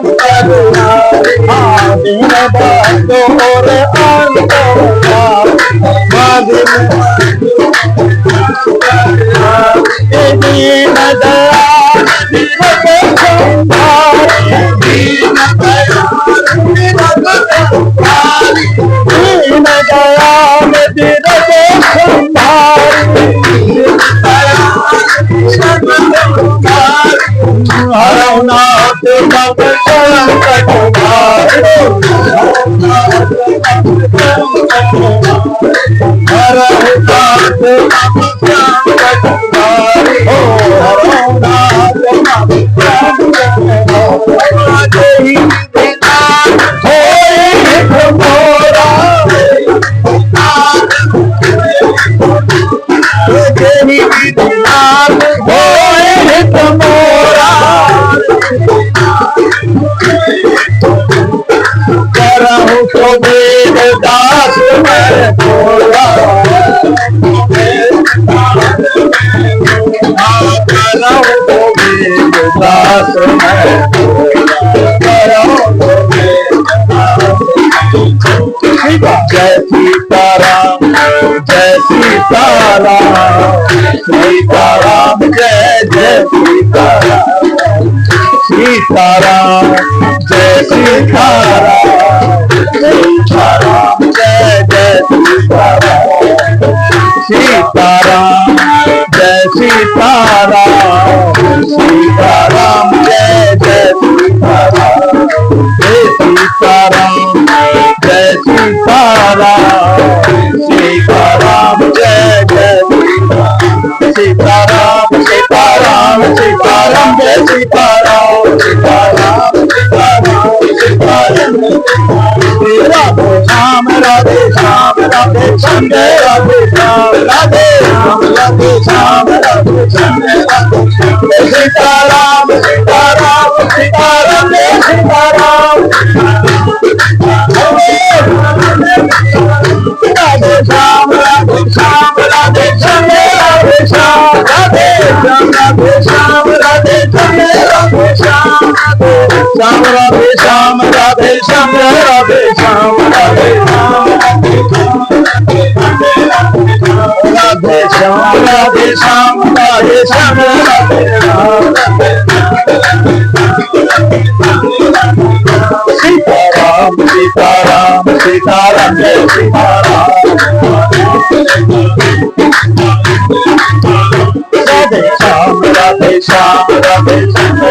दिन बहादुर दीन दयाल दीन दयाल हरनाथ सब संकट दास मैं बोला दास मैं जय सीताराम जय सीताराम सीताराम जय जय सीताराम सीताराम जय सीताराम सीताराम जय जय सीताराम सीताराम जय सीताराम सीताराम जय जय सीताराम सीताराम जय सीताराम सीताराम जय जय सीताराम सीताराम सीताराम जय सीताराम सीताराम सीताराम सीताराम राधे श्याम राधे श्याम राधे श्याम राधे श्याम राधे श्याम राधे श्याम राधे श्याम राधे श्याम सीताराम सीताराम सीताराम जय सीताराम राधे श्याम राधे श्याम राधे श्याम राधे श्याम राधे श्याम राधे श्याम राधे श्याम राधे श्याम श्याम राधे श्याम राधे श्याम राधे श्याम राधे श्याम राधे श्याम राधे श्याम राधे सीताराम सीताराम सीताराम जय सीताराम राधे श्याम राधे श्याम राधे श्याम राधे श्याम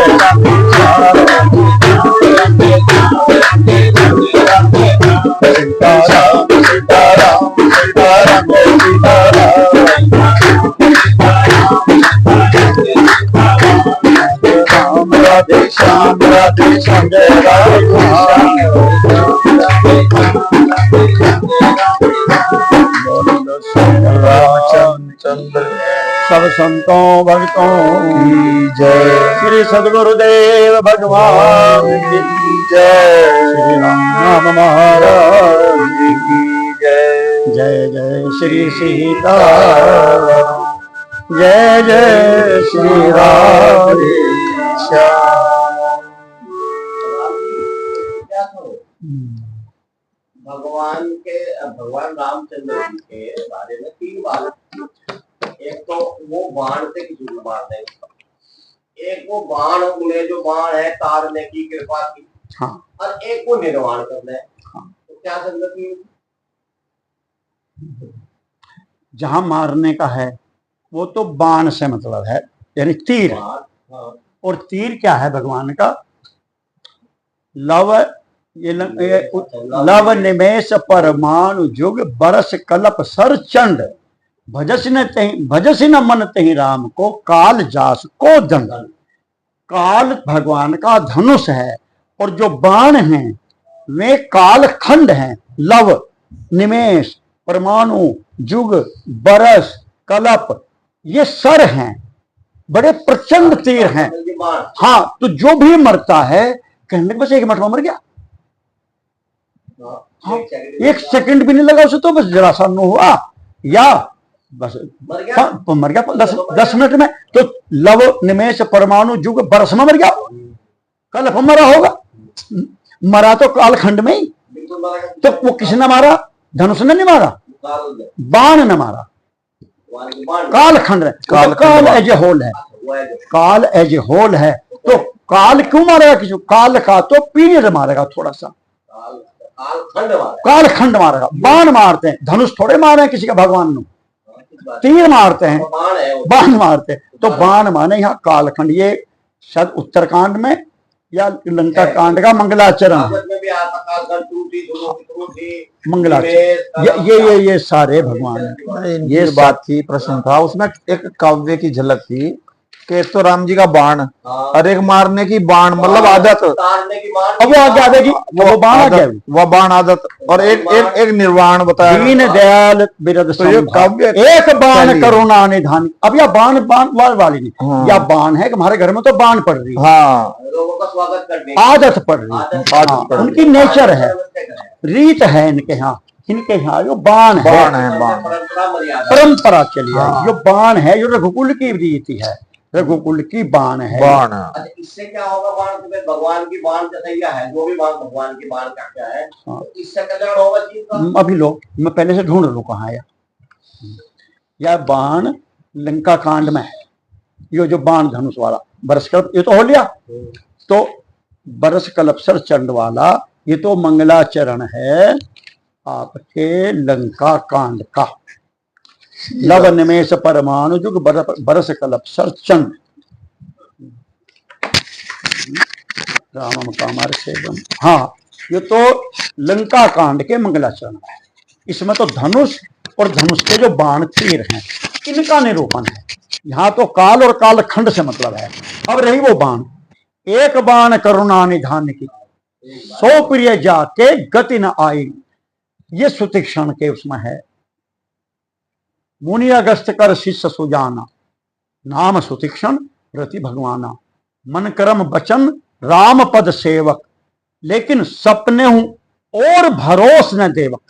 सीताराम सीताराम सीताराम जय सीताराम राधे श्याम राधे श्याम जय राधे श्याम रामचंद्र सब संतों भक्तों की जय। श्री सद्गुरुदेव भगवान की जय। श्री राम महाराज की जय। जय जय श्री सीताराम जय जय श्री राधे श्याम। भगवान रामचंद्र जी के बारे में 3 बात। एक तो वो बाण से किसी को मार दें, एक वो बाण उन्हें जो बाण है तारने की कृपा की, हाँ। और एक वो निर्वाण करना है, हाँ। तो क्या संगति? जहां मारने का है वो तो बाण से मतलब है, यानी तीर। हाँ। और तीर क्या है भगवान का? लव लव निमेश परमाणु जुग बरस कलप सर चंड भजस न मन तही राम को काल जास को दंगल। काल भगवान का धनुष है और जो बाण हैं वे काल खंड हैं। लव निमेश परमाणु जुग बरस कलप ये सर हैं, बड़े प्रचंड तीर हैं। हाँ, तो जो भी मरता है कहने बस एक मठवा मर गया। हाँ, 1 सेकंड भी नहीं लगा उसे, तो बस जरा सा नो हुआ या बस मर गया 10 मिनट में। तो लव निमेश परमाणु जुग बरस में मर गया, कल मरा होगा। मरा तो कालखंड में ही, बिल्कुल मारा। तो वो किसने मारा? धनुष ने नहीं मारा, काल बाण ने मारा, बाण कालखंड ने। तो काल एज ए होल है, वो है काल एज ए होल है, तो काल क्यों मारेगा किसी को? काल का तो पीरियड मारेगा थोड़ा सा, कालखंड मारा। कालखंड मारेगा। बाण मारते हैं, धनुष थोड़े मारे किसी का भगवान ने, तीर मारते हैं, बाण है वो। बाण मारते हैं। तो बाण माने यहाँ कालखंड। ये शायद उत्तरकांड में या लंका कांड का मंगलाचरण है। भागवत में भी आता कालखंड टूटी, दोनों की टूटी, मंगलाचरण ये सारे भगवान हैं। ये बात थी, प्रश्न था उसमें, एक काव्य की झलक थी कि एक तो राम जी का बाण और एक मारने की बाण, मतलब आदत, तारने की बाण। अब वो आगे आगे वो बाण आ गया, वह बाण आदत, और एक एक एक निर्वाण बताया। दीन दयाल बिरद तो ये काव्य एक बाण शैली है। करुणा निधान। अब यह बाण वाली नहीं, हाँ। या बाण है कि हमारे घर में तो बाण पड़ रही है, हाँ, लोगों का स्वागत करने आदत पड़ रही है, आदत हाँ, पड़ रही उनकी नेचर है, रीत है इनके यहाँ। इनके यहाँ जो बाण है, बाण है, बाण। परंपरा मर्यादा। परंपरा चली आई। हाँ। जो बाण है, जो रघुकुल की रीति है, रघुकुल की बाण है। बाण अच्छा, इससे क्या होगा? बाण तो भाई भगवान की बाण जैसा है, जो भी बाण भगवान की बाण का क्या है, हाँ। तो इससे कल्याण होगा चीज का। अभी लो, मैं पहले से ढूंढ लूं कहाँ आया। यह बाण लंका कांड में है, ये जो बाण धनुष वाला बरस कल्प, ये तो हो लिया। तो बरस कल्पसर चंड वाला ये तो मंगलाचरण है आपके लंका कांड का। लव निमेष परमाणु जुग बरस कल्पसर चंड रामम कामार सेवम। हाँ, ये तो लंका कांड के मंगलाचरण है। इसमें तो धनुष और धनुष के जो बाण तीर हैं, इनका निरूपण है। यहाँ तो काल और कालखंड से मतलब है। अब रही वो बाण, एक बाण करुणा निधान की, सो प्रिय जाके गति न आई। ये सुतीक्षण के उसमें है। मुनि अगस्त कर शिष्य सुजाना, नाम सुतीक्षण प्रति भगवाना। मन कर्म वचन राम पद सेवक, लेकिन सपने हूं और भरोस न देवक।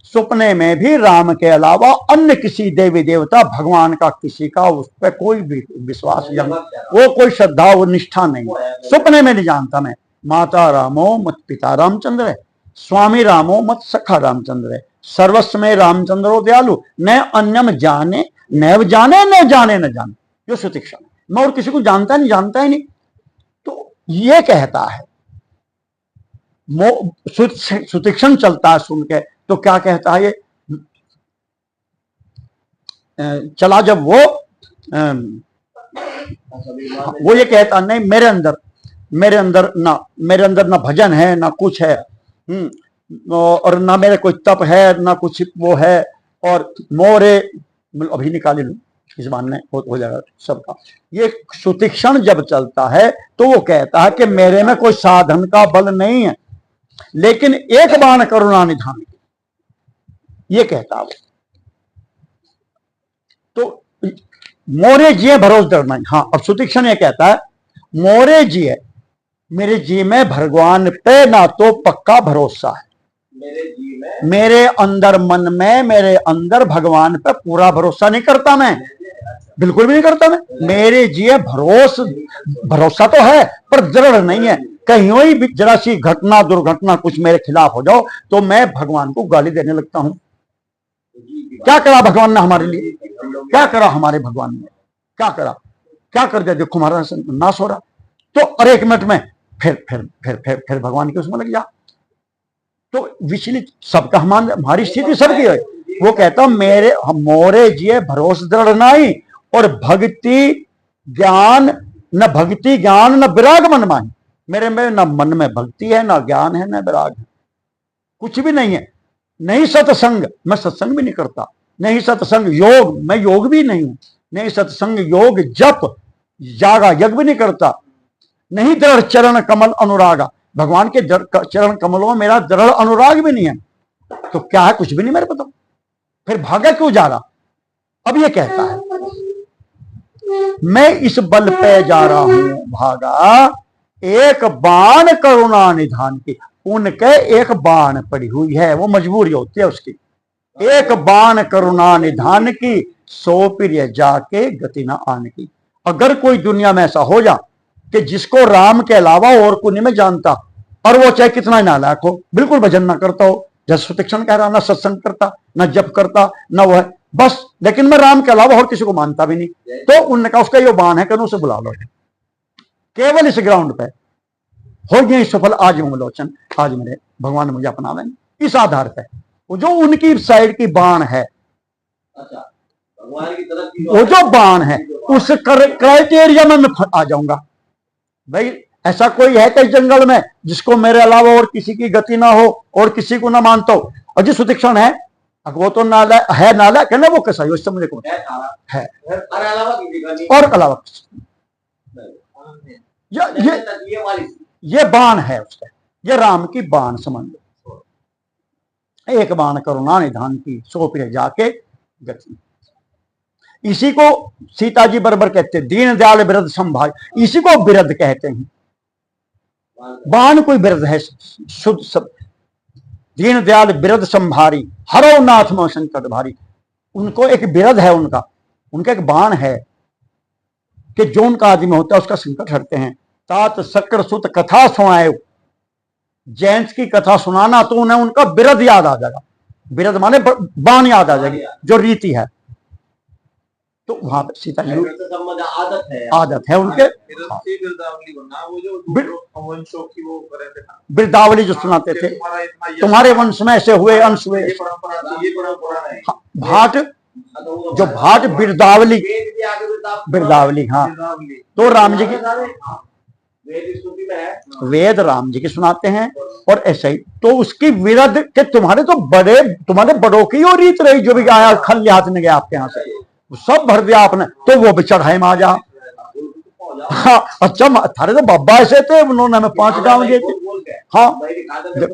सपने में भी राम के अलावा अन्य किसी देवी देवता भगवान का किसी का उस पर कोई भी विश्वास या वो कोई श्रद्धा वो निष्ठा नहीं। सपने में नहीं जानता मैं। माता रामो मत पिता रामचंद्र है, स्वामी रामो मत सखा रामचंद्र है, सर्वस्व में रामचंद्रो दयालु, न अन्यम जाने न जाने न जाने न जाने। जो सुतीक्षण है, मैं और किसी को जानता नहीं, जानता ही नहीं। तो ये कहता है, सुतीक्षण चलता है सुन के, तो क्या कहता है ये? चला जब वो ये कहता नहीं, मेरे अंदर ना भजन है, ना कुछ है, और ना मेरे कोई तप है, ना कुछ वो है, और मोरे अभी निकाले लू इस बाण में हो जाएगा सबका। ये सुतीक्षण जब चलता है तो वो कहता है कि मेरे में कोई साधन का बल नहीं है, लेकिन एक बाण करुणा निधान, ये कहता है। तो मोरे जिये भरोस डरना। हाँ, अब सुतीक्षण ये कहता है, मोरे जिये, मेरे जी में भगवान पे ना तो पक्का भरोसा है, मेरे जी में, मेरे अंदर मन में, मेरे अंदर भगवान पे पूरा भरोसा नहीं करता मैं, बिल्कुल भी नहीं करता मैं। मेरे जिये भरोसा तो है पर दृढ़ नहीं है। कहीं भी जरा सी घटना दुर्घटना कुछ मेरे खिलाफ हो जाओ तो मैं भगवान को गाली देने लगता हूं। क्या करा भगवान ने हमारे लिए? क्या करा हमारे भगवान ने? क्या करा? क्या कर दिया? देखो हमारा नाश हो रहा। तो और एक मिनट में फिर भगवान के उसमें लग जा। तो विचलित सबका हमारी स्थिति सबकी है। वो कहता मेरे मोरे जिये भरोस दृढ़ नहीं, और भक्ति ज्ञान न विराग मन माही। मेरे में न मन में भक्ति है, ना ज्ञान है, ना विराग है, कुछ भी नहीं है। नहीं सत्संग, मैं सत्संग भी नहीं करता। नहीं सत्संग योग, मैं योग भी नहीं हूं। नहीं सत्संग योग जप जागा यज्ञ भी नहीं करता। नहीं दृढ़ चरण कमल अनुरागा, भगवान के चरण कमलों में मेरा दृढ़ अनुराग भी नहीं है। तो क्या है? कुछ भी नहीं मेरे को। तो फिर भागा क्यों जा रहा? अब ये कहता है, मैं इस बल पे जा रहा हूं भागा, एक बाण करुणा निधान की। उनके एक बाण पड़ी हुई है, वो मजबूरी होती है उसकी। एक बाण करुणा निधान की, सो प्रिय जाके गति न आन की। अगर कोई दुनिया में ऐसा हो जा कि जिसको राम के अलावा और कोई नहीं मैं जानता, और वो चाहे कितना ही नालायक हो, बिल्कुल भजन ना करता हो, जैसे सुतीक्षण कह रहा, ना सत्संग करता, ना जप करता, ना वो है बस, लेकिन मैं राम के अलावा और किसी को मानता भी नहीं। तो उन्होंने कहा उसका ये बाण है कि उसे बुला लो, केवल इस ग्राउंड पे हो गए सफल आज मंगलोचन, आज मेरे भगवान मुझे अपना लेंगे। इस आधार पे वो जो उनकी साइड की बाण है, अच्छा, भगवान की तरफ की वो जो बाण है उस क्राइटेरिया में मैं आ जाऊंगा। भाई ऐसा कोई है कई जंगल में जिसको मेरे अलावा और किसी की गति ना हो और किसी को ना मानता हो? और जिस सुतीक्षण है वो तो नाला है, नाला कहना वो कैसा है इससे मुझे को है और अलावा किसी का नहीं, और अलावा ये बाण है उसका, ये राम की बाण समझ लो। एक बाण करुणा निधान की, सो पे जाके गति। इसी को सीता जी बरबर कहते हैं, दीन दयाल बिरद संभाग, इसी को बिरद कहते हैं। बाण कोई बिरद है शुद्ध सब, दीन दयाल बिरद संभारी, हरो नाथ में संकट भारी। उनको एक बिरद है, उनका एक बाण है कि जो उनका आदमी होता है उसका संकट हटते हैं। तात शक्र सुत कथा सुनाए, जैंस की कथा सुनाना तो उन्हें उनका बिरद याद आ जाएगा। बिरद माने बाण याद आ जाएगी, जो रीति है। तो वहां पर सीता जी आदत है उनके, बिरदावली जो सुनाते थे, तुम्हारे वंश में ऐसे हुए अंश हुए, भाट जो भाट बिरदावली, बिरदावली हाँ, तो राम जी की वेद राम जी की सुनाते हैं। और ऐसे ही तो उसकी विरद के तुम्हारे तो बड़े, तुम्हारे बड़ों की और रीत रही, जो भी आया खल हाथ में गया आपके यहाँ से सब भर दिया आपने, तो वो भी चढ़ाई में आ जा। हाँ अच्छा, थारे तो बाबा ऐसे थे, उन्होंने हमें 5 गांव दिए थे। हाँ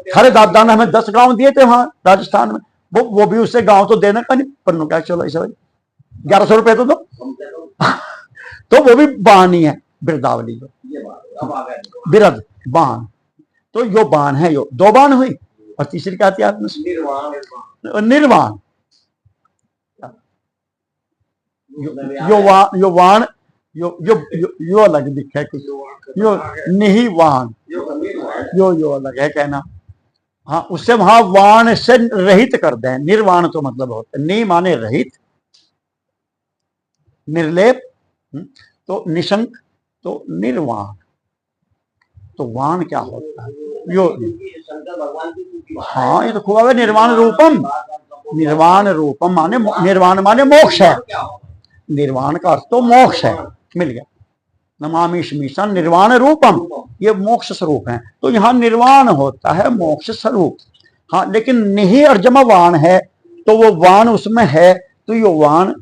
थारे दादा ने हमें 10 गांव दिए थे वहां राजस्थान में, वो भी उससे गांव तो देने का नहीं, पर क्या चलो ऐसा 1100 रुपए तो दो। तो वो भी बाण ही है बिरदावली, जो बिरद बाण। तो यो बाण है, यो 2 बाण हुई, और तीसरी क्या आती है? निर्वाण। यो वाण यो अलग दिखा कुछ, यो नहीं वाण, यो अलग है कहना। हाँ उससे वहां वाण से रहित कर दे, निर्वाण तो मतलब होता है, नि माने रहित, निर्लेप, तो निशंक, तो निर्वाण। तो वाण क्या होता है? यो हाँ ये तो खूब है, निर्वाण रूपम, निर्वाण रूपम माने निर्वाण माने मोक्ष है, निर्वाण का अर्थ तो मोक्ष है, मिल गया। नमामि मीशन निर्वाण रूपम, ये मोक्ष स्वरूप है। तो यहाँ निर्वाण होता है मोक्ष स्वरूप। हाँ लेकिन नहीं अर्जमा वाण है, तो वो वाण उसमें है, तो ये वाण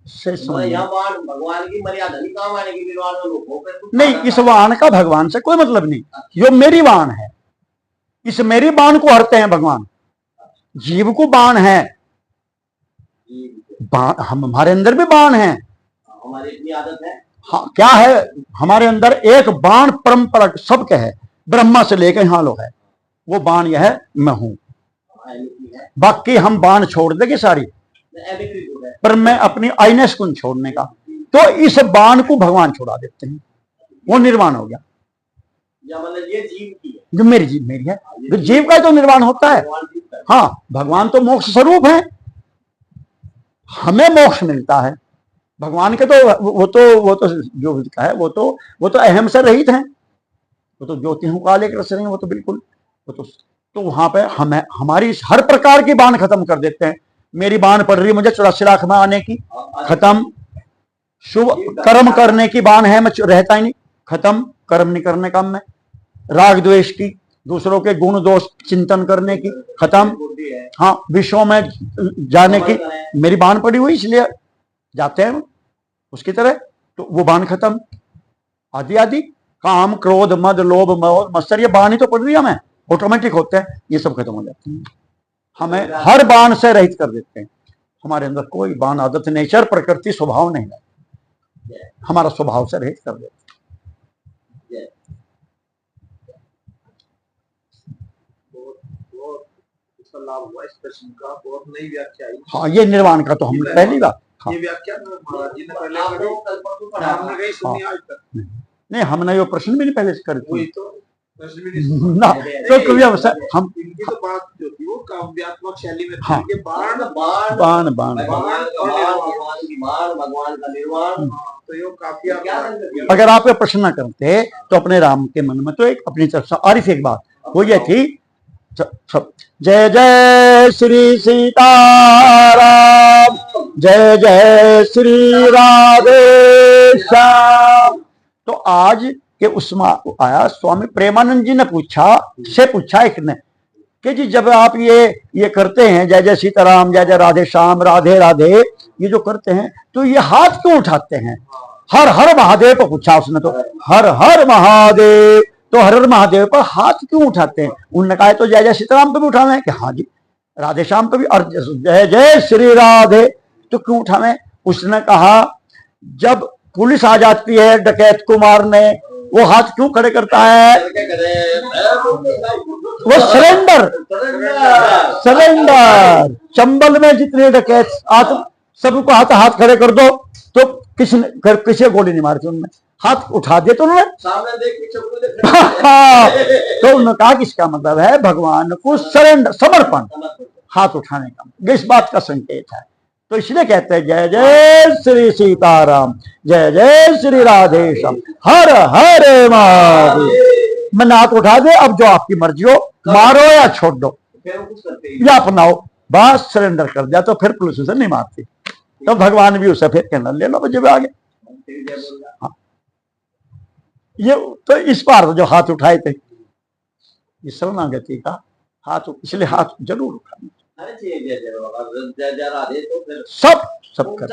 से भगवान की मर्यादा नहीं, काम आने की निर्वाण नहीं, इस वाण का भगवान से कोई मतलब नहीं, यो मेरी वाण है, इस मेरी बाण को हरते हैं भगवान। जीव को बाण है, हमारे अंदर भी बाण है, हमारी इतनी आदत है। हाँ क्या है हमारे अंदर? एक बाण परंपरा सबके है, ब्रह्मा से लेकर यहाँ लो है, वो बाण यह है मैं हूं। बाकी हम बाण छोड़ देंगे सारी, पर मैं अपनी आइनेस को छोड़ने का, तो इस बाण को भगवान छोड़ा देते हैं, वो निर्वाण हो गया। मतलब ये जीव की है, जो मेरी जीव मेरी है, जो जीव का तो निर्वाण होता है। हाँ भगवान तो मोक्ष स्वरूप है, हमें मोक्ष मिलता है। भगवान के तो वो तो जो है वो तो अहम से रहित है, वो तो ज्योति काले के रस रहे हैं, वो तो बिल्कुल वो तो वहां पे हमें हमारी हर प्रकार की बाण खत्म कर देते हैं। मेरी बाण पड़ रही मुझे 84 लाख में आने की, खत्म। शुभ कर्म करने की बाण है, मैं रहता ही नहीं, खत्म। कर्म नहीं करने का मैं, राग द्वेष की, दूसरों के गुण दोष चिंतन करने की, खत्म। हाँ विश्व में जाने की मेरी बाण पड़ी हुई, इसलिए जाते हैं उसकी तरह, तो वो बाण खत्म। आदि आदि काम क्रोध मद लोभ मत्सर, ये बाण ही तो पड़ रही है, हमें ऑटोमेटिक होते हैं, ये सब खत्म हो जाते हैं। हमें हर बाण से रहित कर देते हैं। हमारे अंदर कोई बाण आदत नेचर प्रकृति स्वभाव नहीं है, हमारा स्वभाव से रहित कर देते हैं। लाभ हुआ इस प्रश्न का, बहुत नई व्याख्या आई। हाँ ये निर्वाण का तो हमने पहली बात, हाँ। ये व्याख्या तो महाराज जी ने पहले हमने कहीं सुनी आज तक नहीं, हमने ये प्रश्न भी नहीं पहले से करी थी। तो ना तो कभी हम इनकी तो बात जो थी वो काव्यात्मक शैली में थी हाँ। कि बाण बाण बाण बाण भगवान का बाण, भगवान की बाण, भगवान का निर्वाण। तो ये काफी क्या संगति? अगर आप ये प्रश्न करते तो अपने राम के मन में तो एक अपनी तरफ से आरिफ एक बात वो ये थी जय जय श्री सीताराम जय जय श्री राधे श्याम। तो आज के उसमें आया स्वामी प्रेमानंद जी ने पूछा एक ने कि जी जब आप ये करते हैं जय जय सीताराम जय जय राधे श्याम राधे राधे ये जो करते हैं तो ये हाथ क्यों उठाते हैं? हर हर महादेव को पूछा उसने तो हर हर महादेव तो हर हर महादेव पर हाथ क्यों उठाते हैं? उन्होंने कहा तो जय जय सीताराम पे भी उठाना है कि हाँ जी राधे श्याम पे भी और जय जय श्री राधे तो क्यों उठावे? उसने कहा जब पुलिस आ जाती है डकैत को मारने वो हाथ क्यों खड़े करता है? वो सरेंडर चंबल में जितने डकैत सबको हाथ खड़े कर दो तो किसी गोली नहीं मारती उनमें हाथ उठा दिए तो उन्होंने सामने देख पीछे तो उन्होंने कहा कि इसका मतलब है भगवान को सरेंडर समर्पण हाथ उठाने का इस बात का संकेत है। तो इसलिए कहते हैं जय जय श्री सीताराम जय जय श्री राधे श्याम हर हर महादेव। मैंने हाथ उठा दे अब जो आपकी मर्जी हो मारो या छोड़ दो या अपनाओ बस सरेंडर कर दिया तो फिर पुलिस उसे नहीं मारती तो भगवान भी उसे फिर कहना ले लो जब आगे। हाँ। ये तो इस बार जो हाथ उठाए थे ये शरणागति का हाथ इसलिए हाथ जरूर उठाना सब कर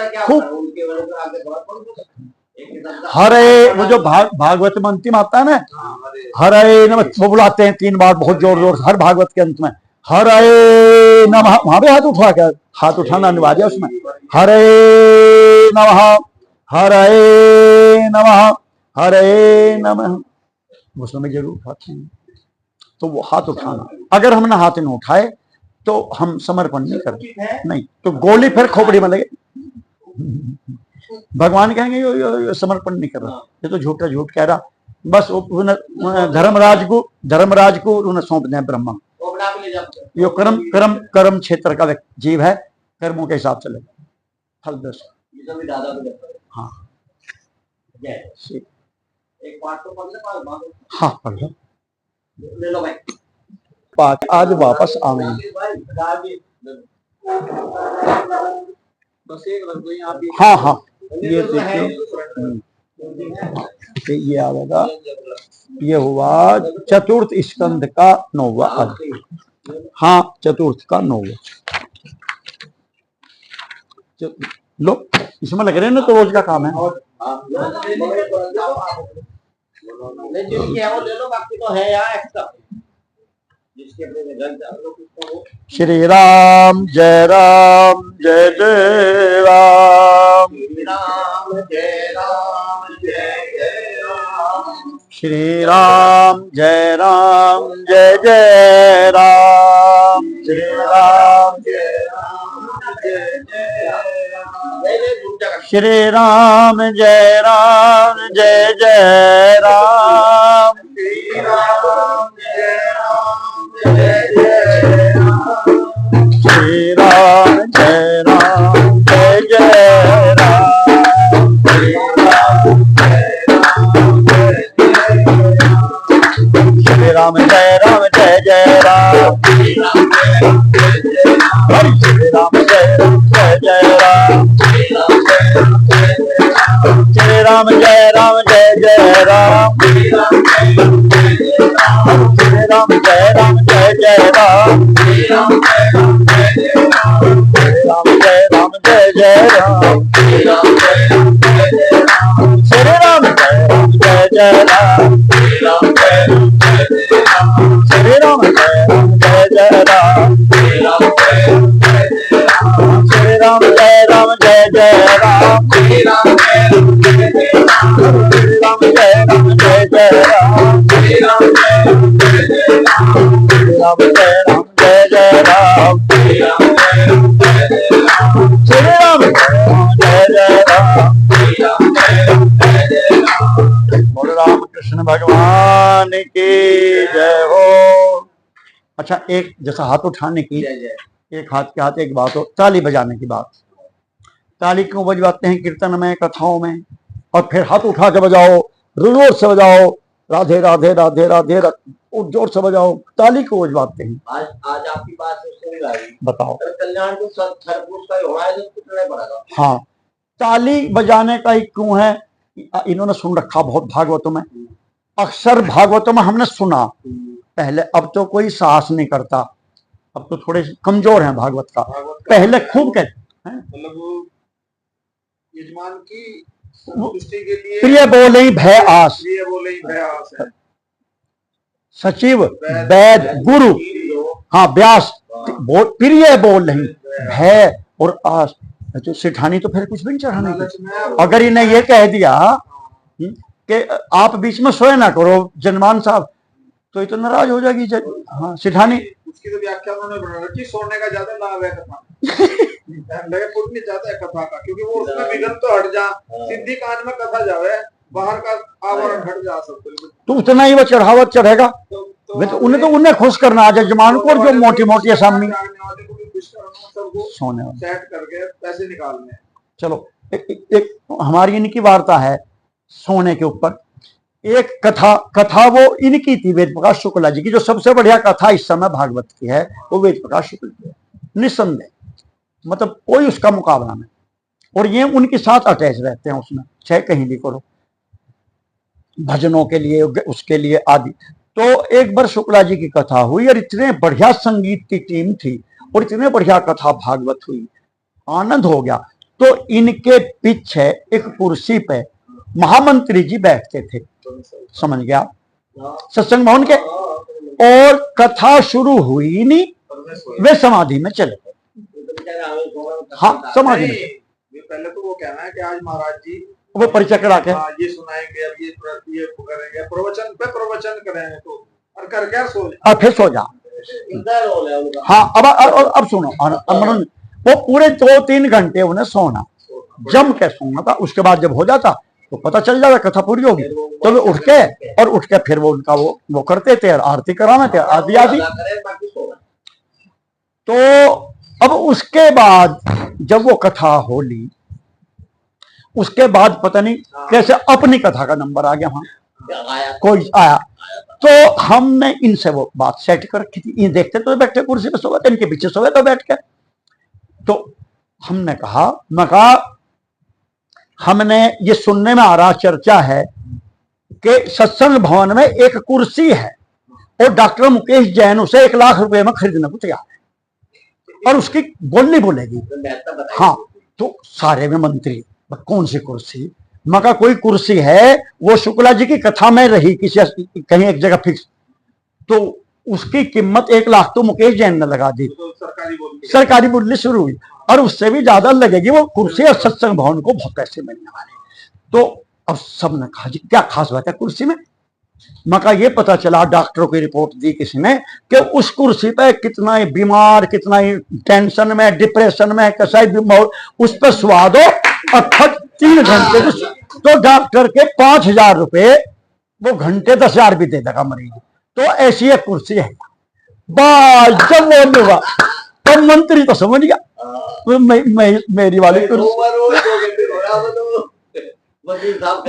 हरे वो जो भागवत में अंतिम आता है ना हरे नमः वो बुलाते हैं 3 बार बहुत जोर जोर हर भागवत के अंत में हरे नमः वहां पे हाथ उठाना अनिवार्य उसमें हरे नमः हरे नमः हरे नमः उसमें जरूर उठाते हैं तो वो हाथ उठाना अगर हमने हाथ नहीं उठाए तो हम समर्पण नहीं करते नहीं तो गोली फिर खोपड़ी में लगे भगवान कहेंगे यो समर्पण नहीं कर रहा ये तो झूठ कह रहा बस धर्मराज को उन्हें सौंप दें ब्रह्मा यो कर्म क्षेत्र का जीव है कर्मों के हिसाब से लगे फल दस हाँ हाँ पढ़ लो ले लो भाई आज वापस आवेंगे बस एक रख दो यहाँ पे हाँ हाँ ये देखिए ये आएगा ये हुआ चतुर्थ स्कंद का 9वां अध्याय हाँ चतुर्थ का 9वां लो इसमें लग रहे हैं ना तो रोज का काम है ले लो बाकी तो है यार एक्स्ट्रा श्री राम जय जय राम जय राम जय जय राम श्री राम जय जय राम श्री राम जय राम जय जय राम श्री राम जय जय राम श्री राम जय जय राम श्री राम जय जय राम श्री राम जय जय राम हरि श्री राम जय जय राम श्री राम जय जय राम श्री राम जय जय राम श्री राम जय जय राम श्री राम जय जय राम श्री राम जय जय राम श्री राम जय जय राम श्री राम जय जय राम श्री राम जय जय राम श्री राम जय जय राम बोल राम कृष्ण भगवान की जय हो। अच्छा, एक जैसा हाथ उठाने की, जय जय। एक हाथ के हाथ एक बात हो, ताली बजाने की बात। ताली क्यों बजवाते हैं कीर्तन में, कथाओं में? और फिर हाथ उठा के बजाओ, जोर से बजाओ, राधे राधे राधे राधे, जोर से बजाओ, ताली क्यों बजवाते हैं? आज आज आपकी बात से सुन रही, बताओ। कल्याण को खरगोश का होना है, तो कितना पड़ेगा? हाँ, ताली बजाने का ही क्यों है? इन्होंने सुन रखा बहुत भागवतों में, अक्सर भागवतों में हमने सुना पहले, अब तो कोई साहस नहीं करता, अब तो थोड़े कमजोर हैं भागवत का। पहले खूब कहते हैं, मतलब यजमान की संतुष्टि के लिए प्रिय बोले भय आस, प्रिय बोले भय आस है। सचिव वैद गुरु, हाँ व्यास, प्रिय बोल नहीं भय और आस। तो सिठानी तो फिर कुछ भी नहीं चढ़ाने की। अगर इन्हें ये कह दिया कि आप बीच में सोए ना करो जजमान साहब, तो ये तो नाराज हो जाएगी। हाँ सिठानी, उसकी तो व्याख्या उन्होंने बना रखी, सोने का ज्यादा लाभ है कथा लगे पुण्य ज्यादा है कथा का, क्योंकि वो उसमें विघ्न तो हट जा, सिद्धि कान में कथा जावे, बाहर का आवरण हट जा सकते, तो उतना ही वो चढ़ावा चढ़ेगा। तो उन्हें खुश करना है जजमान को, और जो मोटी मोटी आसामी सोने सेट करके पैसे निकालने। चलो एक हमारी इनकी वार्ता है सोने के ऊपर। एक कथा वो इनकी थी, वेद प्रकाश शुक्ला जी की। जो सबसे बढ़िया कथा इस समय भागवत की है वो वेद प्रकाश शुक्ल की है, निस्संदेह, मतलब कोई उसका मुकाबला नहीं। और ये उनके साथ अटैच रहते हैं उसमें, चाहे कहीं भी करो, भजनों के लिए, उसके लिए आदि। तो एक बार शुक्ला जी की कथा हुई और इतने बढ़िया संगीत की टीम थी और इतने बढ़िया कथा भागवत हुई, आनंद हो गया। तो इनके पीछे एक कुर्सी पे महामंत्री जी बैठते थे, समझ गया, सत्संग भवन के। और कथा शुरू हुई नहीं, वे समाधि में चले गए। हाँ समाधि में। पहले तो वो कहना है कि आज महाराज जी वो परिचय करा के ये सुनाएंगे, अब ये करेंगे, प्रवचन पे प्रवचन करेंगे, तो और कर क्या सो और फिर सो जा। हाँ अब सुनो, वो पूरे 2-3 घंटे उन्हें सोना, जम के सोना था। उसके बाद जब हो जाता तो पता चल जाता कथा पूरी होगी, तो वे उठ के फिर वो उनका वो करते थे, आरती कराना थे, आदि आदि। तो अब उसके बाद जब वो कथा होली, उसके बाद पता नहीं कैसे अपनी कथा का नंबर आ गया, वहां कोई आया, तो हमने इनसे वो बात सेट कर रखी थी। ये देखते तो बैठे कुर्सी पे सो गए, इनके पीछे सो गए तो बैठ के। तो हमने कहा, मैं कहा हमने ये सुनने में आ रहा, चर्चा है कि सत्संग भवन में एक कुर्सी है और डॉक्टर मुकेश जैन उसे 1 लाख रुपए में खरीदने को तैयार है और उसकी बोलनी बोलेगी। हाँ, तो सारे में मंत्री, कौन सी कुर्सी? मगर कोई कुर्सी है, वो शुक्ला जी की कथा में रही किसी कहीं एक जगह फिक्स, तो उसकी कीमत 1 लाख तो मुकेश जैन ने लगा दी। तो सरकारी बोलनी शुरू हुई और उससे भी ज्यादा लगेगी वो कुर्सी, और सत्संग भवन को बहुत पैसे मिलने वाले। तो अब सबने कहा जी क्या खास बात है कुर्सी में? मका ये पता चला, डॉक्टरों की रिपोर्ट दी किसी ने, कि उस कुर्सी पे कितना ही बीमार, कितना ही टेंशन में, डिप्रेशन में, कैसा ही बीमार, उस पर स्वाद हो और 3 घंटे, तो डॉक्टर के 5,000 रुपए वो घंटे 10,000 भी दे देगा मरीज। तो ऐसी एक कुर्सी है। जब वो हुआ तो मंत्री तो समझ गया, मेरी वाली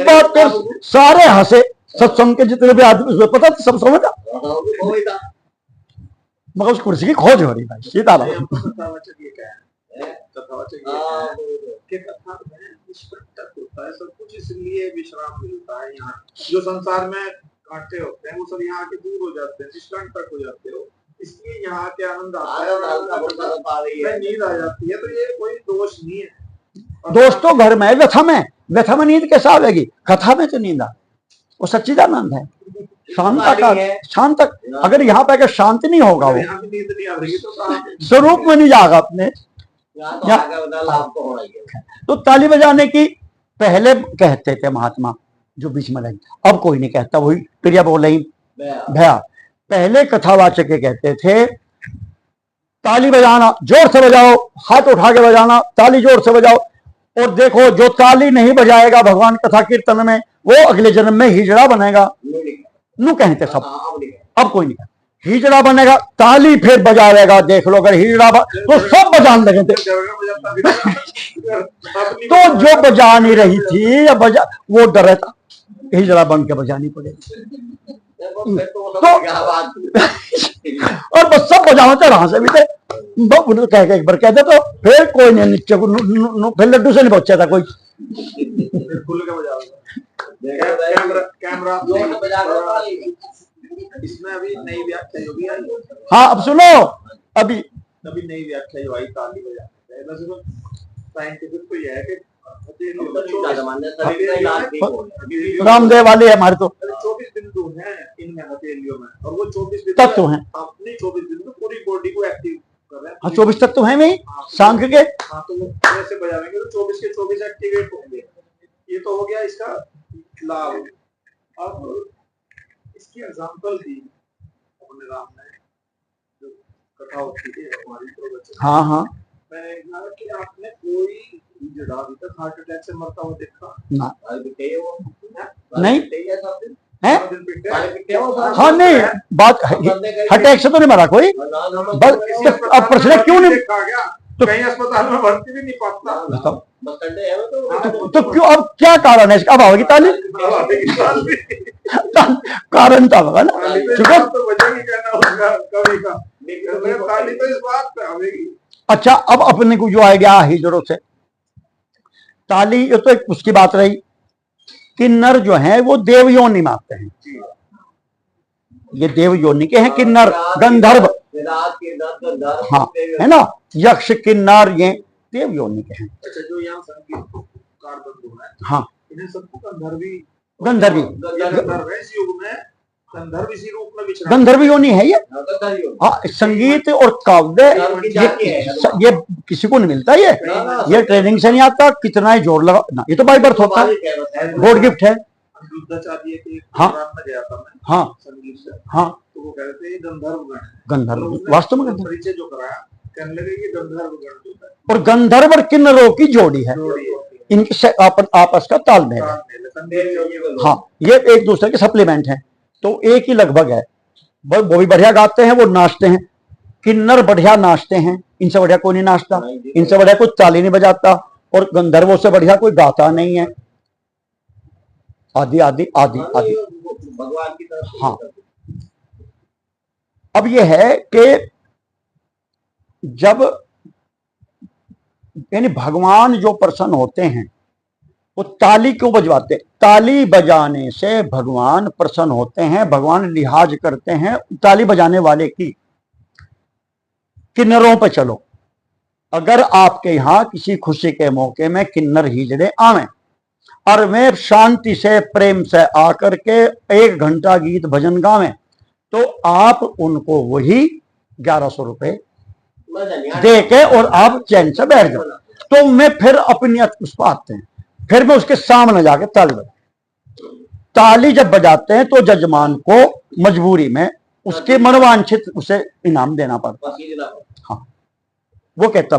बात तो सारे हंसे, सत्संग के जितने भी आदमी पता था, सब समझा, मगर उस कुर्सी की खोज हो रही भाई सीताराम। सब कुछ इसलिए विश्राम मिलता है यहाँ, जो संसार में कांटे होते हैं वो सब यहाँ के दूर हो जाते हैं, निष्कंटक हो जाते हो, इसलिए यहाँ के आनंद आता है, नींद आ जाती है। तो ये कोई दोष नहीं है। दोस्तों घर में व्यथा में नींद कैसे आवेगी? कथा में तो नींद आ, वो सच्चिदानंद है, शांत। अगर यहाँ पे शांति नहीं होगा, वो स्वरूप में नहीं जाएगा अपने। तो ताली बजाने की पहले कहते थे महात्मा जो बीच में लगे, अब कोई नहीं कहता, वही प्रिय बोले भैया। पहले कथावाचक कहते थे ताली बजाना, जोर से बजाओ, हाथ उठा के बजाना, ताली जोर से बजाओ। और देखो जो ताली नहीं बजाएगा भगवान कथा कीर्तन में वो अगले जन्म में हिजड़ा बनेगा। नू कहते सब, अब कोई नहीं, हिजड़ा बनेगा। ताली फिर बजाएगा, देख लो अगर हिजड़ा तो सब बजाने लगे थे। तो जो बजा नहीं रही थी या बजा, वो डर था हिजड़ा बन के बजानी पड़ेगी। तो और बस सब बजाते रहा से भी थे, कह के एक बार कहते तो फिर कोई नहीं नीचे को फिर लड्डू से नहीं पहुंचा था कोई। कैमरा इसमें अभी नई व्याख्या जो भी आई। हाँ अब सुनो, अभी नई व्याख्या जो आई ताली बजाने, वैसे तो साइंटिफिक तो यह है कि रामदेव वाले हमारे तो 24 बिंदु हैं इनमें हथेलियों में, और वो 24 तत्व हैं, अपनी 24 बिंदु पूरी बॉडी को एक्टिव कर रहे हैं। हाँ 24 तत्व हैं में सांख्य के। हाँ तो ऐसे बजाएंगे तो 24 के 24 एक्टिवेट होंगे। ये तो हो गया इसका लाभ। अब इसकी एग्जांपल दी अपने राम ने, जो कथा होती है हमारी प्रवचन। हाँ हाँ मैंने कहा कि आपने कोई जड़ा अभी तक हार्ट अटैक से मरता हुआ देखा ना? नहीं है? हाँ नहीं, बात अटैक से तो नहीं मरा कोई, बस अब प्रश्न क्यों नहीं तो कहीं अस्पताल में भर्ती भी नहीं पाता। तो क्यों, अब क्या कारण है इसका? अब आवेगी ताली, कारण तो होगा ना, तो बजेगी कहना होगा कभी का, ताली तो इस बात पे आवेगी। अच्छा अब अपने को जो आ गया हिजड़ों से ताली, ये तो एक उसकी बात रही। किन्नर जो है वो देव योनि में आते हैं, ये देव योनि के हैं किन्नर, गंधर्व, हाँ है ना, यक्ष किन्नर ये देव योनि के हैं। अच्छा जो यहाँ संगीतकार बंधु हैं, हाँ इन्हें सबको गंधर्वी गंधर्वी इस युग में गंधर्व इसी रूप में विचरण, गंधर्व योनि है ये। हाँ संगीत और काव्य ये किसी को नहीं मिलता, ये ट्रेनिंग से नहीं आता, कितना ही जोर लगा ना, ये तो बाय बर्थ होता है, गॉड गिफ्ट है। हाँ हाँ हाँ तो वो कहते हैं गंधर्व गण, गंधर्व वास्तव में गंधर्व परिचय जो कराया, कहने लगे ये गंधर्व गण जो है, और गंधर्व और किन्नरों की जोड़ी है, इनके आपस का तालमेल है। हाँ ये एक दूसरे के सप्लीमेंट है, तो एक ही लगभग है। वो भी बढ़िया गाते हैं, वो नाचते हैं, किन्नर बढ़िया नाचते हैं, इनसे बढ़िया कोई नहीं नाचता, इनसे बढ़िया कोई ताली नहीं बजाता, और गंधर्वों से बढ़िया कोई गाता नहीं है, आदि आदि आदि आदि। हाँ अब यह है कि जब यानी भगवान जो प्रसन्न होते हैं वो ताली क्यों बजवाते? ताली बजाने से भगवान प्रसन्न होते हैं, भगवान लिहाज करते हैं ताली बजाने वाले की। किन्नरों पे चलो, अगर आपके यहाँ किसी खुशी के मौके में किन्नर हिजड़े आवे और वे शांति से प्रेम से आकर के 1 घंटा गीत भजन गावे, तो आप उनको वही 1100 रुपए दे के और आप चैन से बैठ जाओ। तो मैं फिर अपनी उस पर आते हैं, फिर मैं उसके सामने जाके ताली बजा, ताली जब बजाते हैं तो जजमान को मजबूरी में उसके मनवांछित उसे इनाम देना पड़ता। हाँ वो कहता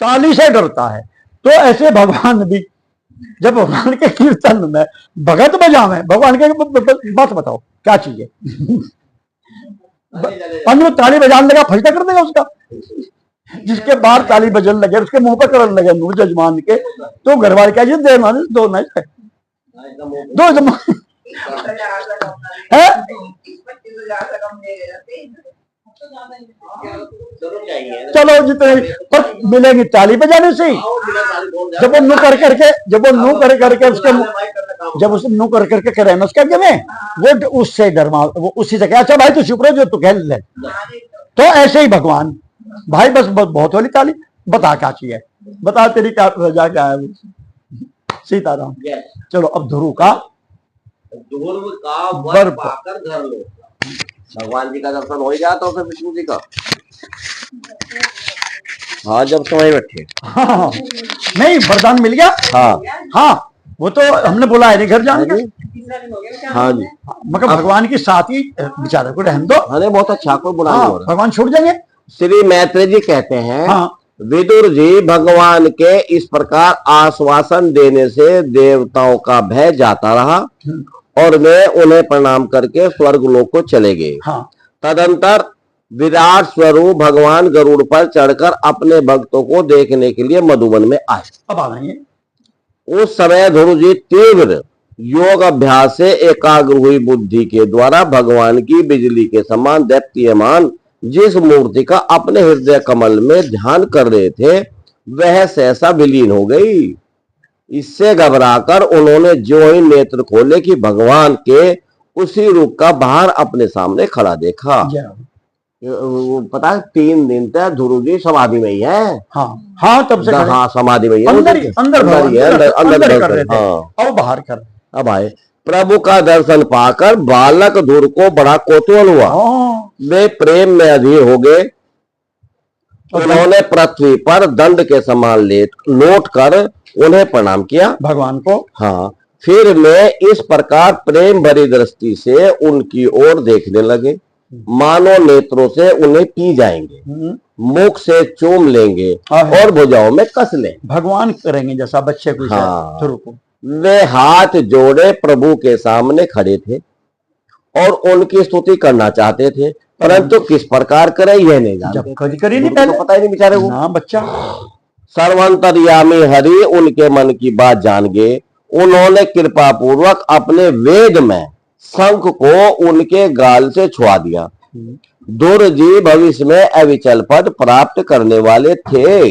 ताली से डरता है। तो ऐसे भगवान भी जब भगवान के कीर्तन में भगत बजावे, भगवान के बात बताओ क्या चाहिए, ताली बजाने लगा फजदा कर देगा उसका, जिसके बाद ताली बजने लगे उसके मुंह पर करने लगे मुंह जजमान के, तो घर वाले क्या दे दो ना दो है। चलो जितने पर मिलेंगे ताली बजाने से, जब वो नू कर करके उसके जब उसे नू कर करके करे ना उसके आगे में वो उससे डरमा, वो उसी से कहे अच्छा भाई तू चुप रहो जो तू कह ले। तो ऐसे ही भगवान भाई बस बहुत वाली ताली बता क्या चाहिए, बता तेरी क्या रजा क्या है। सीताराम। चलो अब ध्रुव का वर पाकर घर लो। भगवान जी का दर्शन हो गया तो फिर विष्णु जी का हाँ जब समय बैठे हाँ नहीं वरदान मिल गया। हाँ हाँ वो तो हमने बोला है घर जाने का। हाँ जी मगर भगवान के साथ ही बेचारे को रहने दो। अरे बहुत अच्छा कोई बुला भगवान छूट जाएंगे। श्री मैत्री जी कहते हैं हाँ विदुर जी भगवान के इस प्रकार आश्वासन देने से देवताओं का भय जाता रहा और वे उन्हें प्रणाम करके स्वर्गलोक को चले गए। हाँ तदंतर विराट स्वरूप भगवान गरुड़ पर चढ़कर अपने भक्तों को देखने के लिए मधुबन में आए। अब आ रहे हैं। उस समय ध्रुव जी तीव्र योग अभ्यास से एकाग्र हुई बुद्धि के द्वारा भगवान की बिजली के समान दैत्यमान जिस मूर्ति का अपने हृदय कमल में ध्यान कर रहे थे वह सहसा विलीन हो गई। इससे घबराकर उन्होंने जो ही नेत्र खोले कि भगवान के उसी रूप का बाहर अपने सामने खड़ा देखा। पता है 3 दिन तक ध्रुव जी समाधि में ही है। हाँ हाँ तब से हाँ समाधि में ही है, अंदर अंदर कर रहे थे हाँ। और बाहर कर। अब आए प्रभु का दर्शन पाकर बालक ध्रुव को बड़ा कौतूहल हुआ। वे प्रेम में अधीर हो गए। उन्होंने पृथ्वी पर दंड के समान लौट कर उन्हें प्रणाम किया भगवान को। हाँ फिर वे इस प्रकार प्रेम भरी दृष्टि से उनकी ओर देखने लगे मानो नेत्रों से उन्हें पी जाएंगे, मुख से चूम लेंगे और भुजाओं में कस लें। भगवान करेंगे जैसा बच्चे को। हाँ। वे हाथ जोड़े प्रभु के सामने खड़े थे और उनकी स्तुति करना चाहते थे, परंतु किस प्रकार करे यह नहीं जानते। कभी करी नहीं, पहले पता ही नहीं बेचारे को। हाँ बच्चा। सर्वंतर्यामी हरि उनके मन की बात जान गए। उन्होंने कृपा पूर्वक अपने वेद में शंख को उनके गाल से छुआ दिया। दुर् जी भविष्य में अविचल पद प्राप्त करने वाले थे।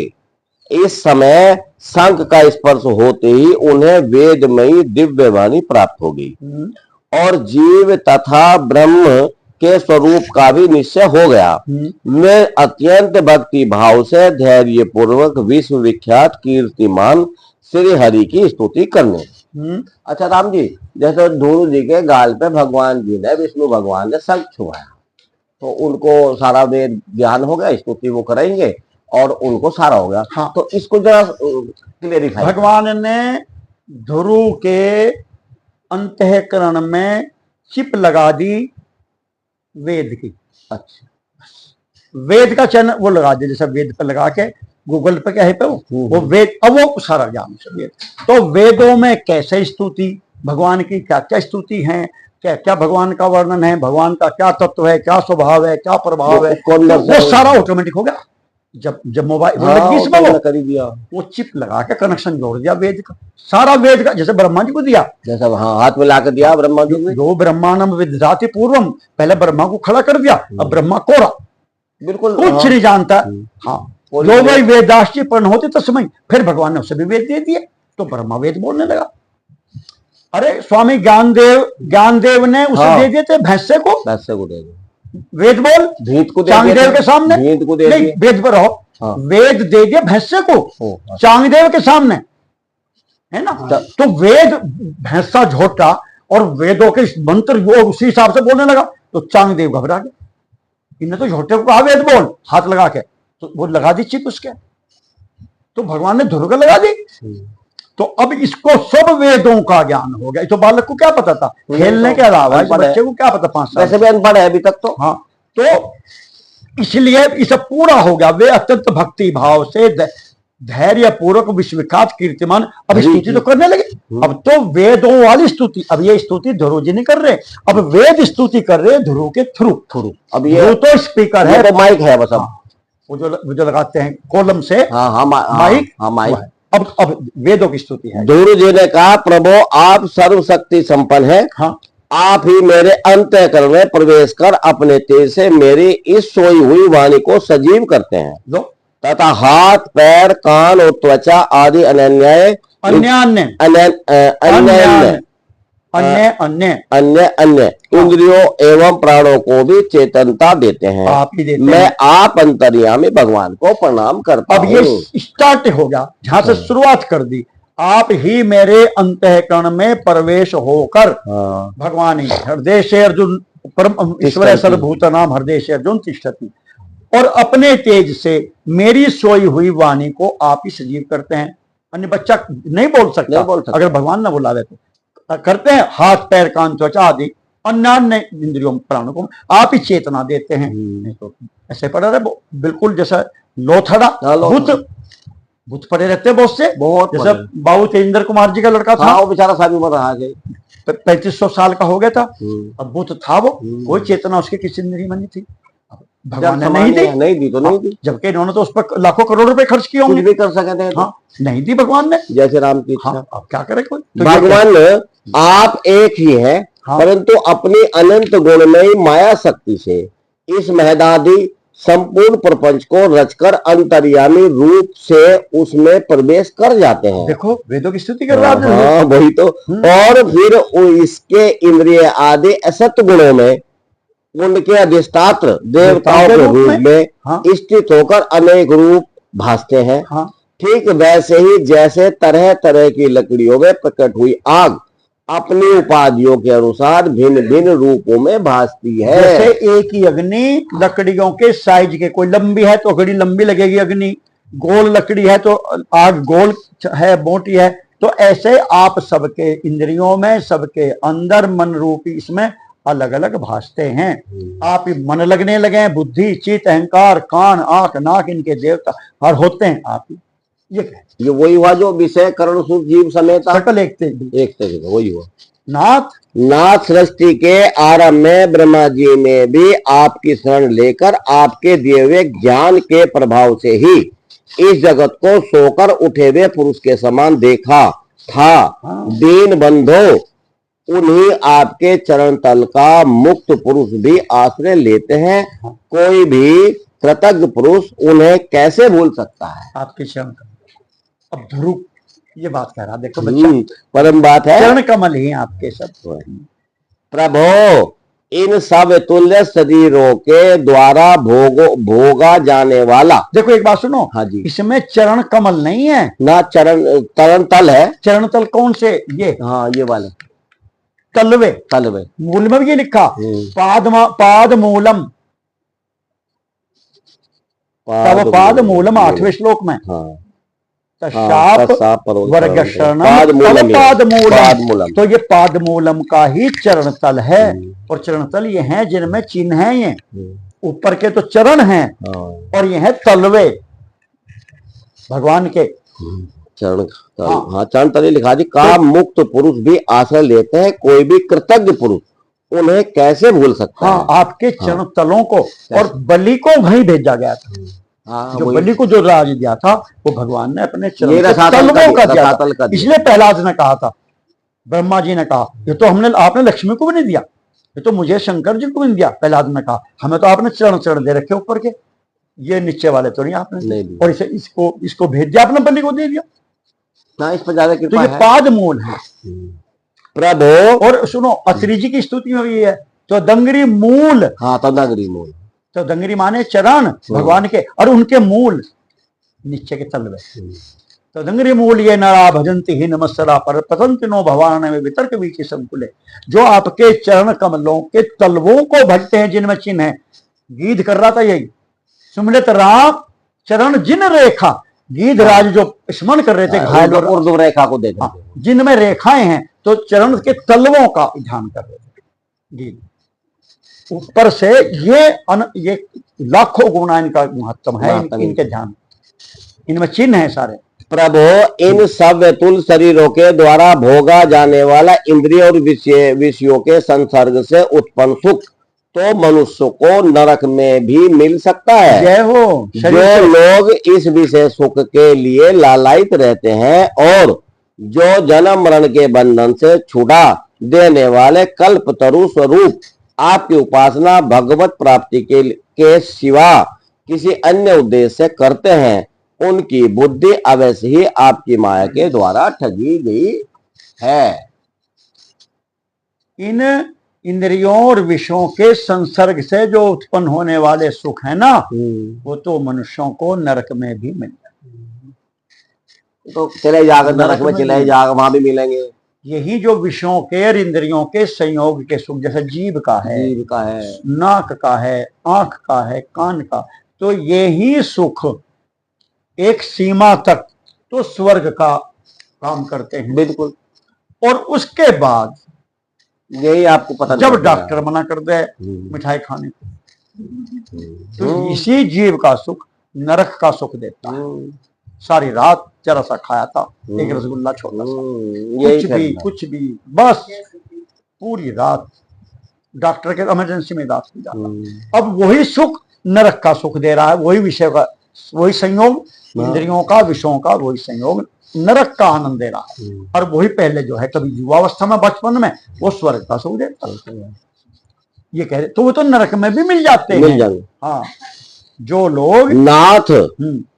इस समय शंख का स्पर्श होते ही उन्हें वेदमयी दिव्य वाणी प्राप्त हो गई और जीव तथा ब्रह्म के स्वरूप का भी निश्चय हो गया। वे अत्यंत भक्ति भाव से धैर्य पूर्वक विश्व विख्यात कीर्तिमान श्री हरि की स्तुति करने। अच्छा राम जी, जैसे ध्रुव जी के गाल पे भगवान जी ने विष्णु भगवान ने शंख छुआया तो उनको सारा वेद ज्ञान हो गया, स्तुति वो करेंगे और उनको सारा हो गया। हाँ। तो इसको जरा क्लेरिफाई। भगवान ने ध्रुव के अंतःकरण में चिप लगा दी वेद की। अच्छा। वेद का चिन्ह वो लगा दे, जैसे वेद पे लगा के गूगल पे क्या है पे वो वेद, अब वो सारा ज्ञान से वेद। तो वेदों में कैसे स्तुति भगवान की, क्या क्या स्तुति है, क्या क्या भगवान का वर्णन है, भगवान का क्या तत्व है, क्या स्वभाव है, क्या प्रभाव है, वो सारा ऑटोमेटिक हो गया। जब मोबाइल कर दिया, वो चिप लगा के कनेक्शन जोड़ दिया वेद का, सारा वेद का, जैसे ब्रह्मा जी को दिया, जैसा हाथ में ला कर दिया ब्रह्मा जी को। जो ब्रह्मांडम विदधाति पूर्वम, पहले ब्रह्मा को खड़ा कर दिया, अब ब्रह्मा कोरा, बिल्कुल कुछ नहीं जानता। हाँ, जो भाई वेदाश्ची पर्ण होते तस्मै, फिर भगवान ने उसे भी वेद दे दिए तो ब्रह्मा वेद बोलने लगा। अरे स्वामी ज्ञानदेव ने उसे दे दिए थे भैंसे को दे दिए वेद बोल, भीत को चांगदेव के सामने, भीत को दे दिए, वेद पर रहो। हाँ। वेद दे दिए भैंसे को चांगदेव के सामने, है ना। तो वेद भैंसा झोटा और वेदों के मंत्र वो उसी हिसाब से बोलने लगा तो चांगदेव घबरा गए। इन्हें तो झोटे को कहा वेद बोल हाथ लगा के, तो वो लगा दी चिप उसके, तो भगवान ने ध्रुव लगा दी। तो अब इसको सब वेदों का ज्ञान हो गया। तो बालक को क्या पता था खेलने के अलावा, बच्चे को क्या पता, 5 साल वैसे भी अनपढ़ है अभी तक तो। हाँ, तो इसलिए इसे पूरा हो गया। वे अत्यंत भक्ति भाव से धैर्य पूर्वक विश्वविख्यात कीर्तिमान अब स्तुति तो करने लगे। अब तो वेदों वाली स्तुति, अब ये स्तुति ध्रुव जी नहीं कर रहे, अब वेद स्तुति कर रहे ध्रुव के थ्रू। अब ये तो स्पीकर है, तो माइक है बस। वो जो लगाते हैं कॉलम से, माइक। अब वेदों की स्तुति है। ध्रुव जी ने कहा, प्रभु आप सर्वशक्ति संपन्न है। हाँ। आप ही मेरे अंतःकरण में प्रवेश कर अपने तेज से मेरी इस सोई हुई वाणी को सजीव करते हैं तथा हाथ पैर कान और त्वचा आदि अन्य इंद्रियों एवं प्राणों को भी चेतनता देते हैं। आप ही देते मैं आप अंतर्यामी भगवान को प्रणाम करता हूं। अब ये स्टार्ट हो गया, जहां से शुरुआत कर दी। आप ही मेरे अंतःकरण में प्रवेश होकर, भगवान ही हृदय से अर्जुन परम ईश्वर सर्वभूत नाम हृदय से अर्जुन तिष्ठति, और अपने तेज से मेरी सोई हुई वाणी को आप ही सजीव करते हैं। अन्य बच्चा नहीं बोल सकता, अगर भगवान ना बुलावे तो करते हैं। हाथ पैर कान त्वचा आदि अन्य इंद्रियों प्राणों को आप ही चेतना देते हैं। नहीं तो ऐसे पड़ा रहे बिल्कुल जैसा लोथड़ा भूत भूत पड़े रहते हैं बहुत से, बहुत जैसा बाबू तेजिंदर कुमार जी का लड़का था, वो बेचारा शादी उम्र रहा गई 3500 साल का हो गया था, अब भूत था वो, कोई चेतना उसकी किसी इंद्रिय में नहीं थी, भगवान ने नहीं दी तो नहीं दी, जबकि इन्होंने तो उस पर लाखों करोड़ रुपए खर्च किए होंगे, कुछ भी कर सकते हैं। हाँ, नहीं दी भगवान ने, जैसे राम की इच्छा। अब क्या करे कोई, तो भगवान आप एक ही है, परंतु अपनी अनंत गुणमयी माया शक्ति से इस महदादि संपूर्ण प्रपंच को रचकर अंतर्यामी रूप से उसमें प्रवेश कर जाते हैं। देखो वेदों की स्तुति कर रहा है। हाँ, वही तो। और फिर इसके इंद्रिय आदि असत गुणों में उनके अधिष्ठात्र देवताओं के रूप में स्थित होकर अनेक रूप भासते हैं। ठीक वैसे ही जैसे तरह तरह की लकड़ियों में प्रकट हुई आग अपनी उपाधियों के अनुसार भिन्न भिन्न रूपों में भासती है। जैसे एक ही अग्नि लकड़ियों के साइज के, कोई लंबी है तो अग्नि लंबी लगेगी अग्नि, गोल लकड़ी है तो आग गोल है, मोटी है, तो ऐसे आप सबके इंद्रियों में, सबके अंदर मन रूपी इसमें अलग अलग भासते हैं। आप मन लगने लगे, बुद्धि चित्त अहंकार कान आंख नाक इनके देवता और होते हैं आप ही। ये वही हुआ जो विषय करण सुख जीव समेत सकल एक वही हुआ। नाथ सृष्टि के आरंभ में ब्रह्मा जी ने भी आपकी शरण लेकर आपके दिए हुए ज्ञान के प्रभाव से ही इस जगत को सोकर उठे हुए पुरुष के समान देखा था। दीन बंधो उन्हीं आपके चरण तल का मुक्त पुरुष भी आश्रय लेते हैं। कोई भी कृतज्ञ पुरुष उन्हें कैसे भूल सकता है। आपके चरण अब ध्रुव ये बात कह रहा, देखो बच्चा परम बात है, चरण कमल ही आपके सब। प्रभो इन सब तुल्य शरीरों के द्वारा भोगा जाने वाला, देखो एक बात सुनो, हाँ जी, इसमें चरण कमल नहीं है ना, चरण तल है। चरण तल कौन से? ये हाँ, ये वाले तलवे मूल में भी ये लिखा पाद मूलम, पाद मूलम 8वें श्लोक में। वर्ग पाद मूलम, तो ये पाद मूलम का ही चरण तल है। और चरण तल ये हैं जिनमें चिन्ह है, ये ऊपर के तो चरण हैं और ये है तलवे भगवान के चरण। हाँ, चरण तले लिखा जी। काम मुक्त पुरुष भी आश्रय लेते हैं, कोई भी कृतज्ञ पुरुष उन्हें कैसे भूल सकता है। आपके चरण तलों को, और बलि को वहीं भेजा गया था। जो बलि को जो राज दिया था वो भगवान ने अपने चरण तलवों का दिया था। इसलिए प्रहलाद ने कहा था, ब्रह्मा जी ने कहा ये तो आपने लक्ष्मी को भी नहीं दिया, ये तो मुझे शंकर जी को भी नहीं दिया। प्रहलाद ने कहा हमें तो आपने चरण दे रखे ऊपर के, ये नीचे वाले तो नहीं आपने, और इसे इसको भेज दिया आपने, बलि को दे दिया ना। इस पर ज्यादा कृपा है। पाद मूल है प्रभु। और सुनो अत्रि जी की स्तुति में भी है तो दंगरी मूल। हाँ, तो दंगरी मूल, तो दंगरी माने चरण भगवान के, और उनके मूल नीचे के तलवे। तो दंगरी मूल ये नरा भजंती ही नमस्सरा पर पतंति नो भवान में वितर्क बीच संकुले। जो आपके चरण कमलों के तलवों को भजते हैं जिनमें चिन्ह है। गीत कर रहा था यही, सुमिलित राम चरण जिन रेखा, गीध राज जो स्मरण कर रहे थे घायल उर्दू रेखा को देखा, जिनमें रेखाएं हैं, तो चरण के तलवों का ध्यान कर रहे थे गीत। ऊपर से ये लाखों गुना इनका महत्व है, इनके ध्यान, इनमें चिन्ह है सारे। प्रभु इन सब तुल शरीरों के द्वारा भोगा जाने वाला इंद्रिय और विषयों के संसर्ग से उत्पन्न सुख तो मनुष्य को नरक में भी मिल सकता है। जय हो। जो लोग इस विषय सुख के लिए लालायित रहते हैं और जो जन्म मरण के बंधन से छुड़ा देने वाले कल्प तरु स्वरूप आपकी उपासना भगवत प्राप्ति के सिवा किसी अन्य उद्देश्य से करते हैं, उनकी बुद्धि अवश्य ही आपकी माया के द्वारा ठगी गई है। इन इंद्रियों और विषयों के संसर्ग से जो उत्पन्न होने वाले सुख है ना, वो तो मनुष्यों को नरक में भी मिल जाए। तो चले जाकर नरक में चले जाकर वहां भी मिलेंगे। यही जो विषयों के और इंद्रियों के संयोग के सुख, जैसे जीभ का है, नाक का है, आंख का है, कान का, तो यही सुख एक सीमा तक तो स्वर्ग का काम करते हैं। बिल्कुल। और उसके बाद यही आपको पता जब नहीं डॉक्टर मना कर दे मिठाई खाने को, तो इसी जीव का सुख नरक का सुख देता है। सारी रात जरा सा खाया था, एक रसगुल्ला छोटा सा, कुछ भी बस पूरी रात डॉक्टर के इमरजेंसी में इलाज की जाता। अब वही सुख नरक का सुख दे रहा है, वही विषय का, वही संयोग इंद्रियों का, विषयों का वही संयोग नरक का आनंद दे रहा है। और वही पहले जो है कभी युवावस्था में, बचपन में वो स्वर्ग का सुख देता है। ये कह रहे तो वो तो नरक में भी मिल जाते हैं। हाँ, जो लोग नाथ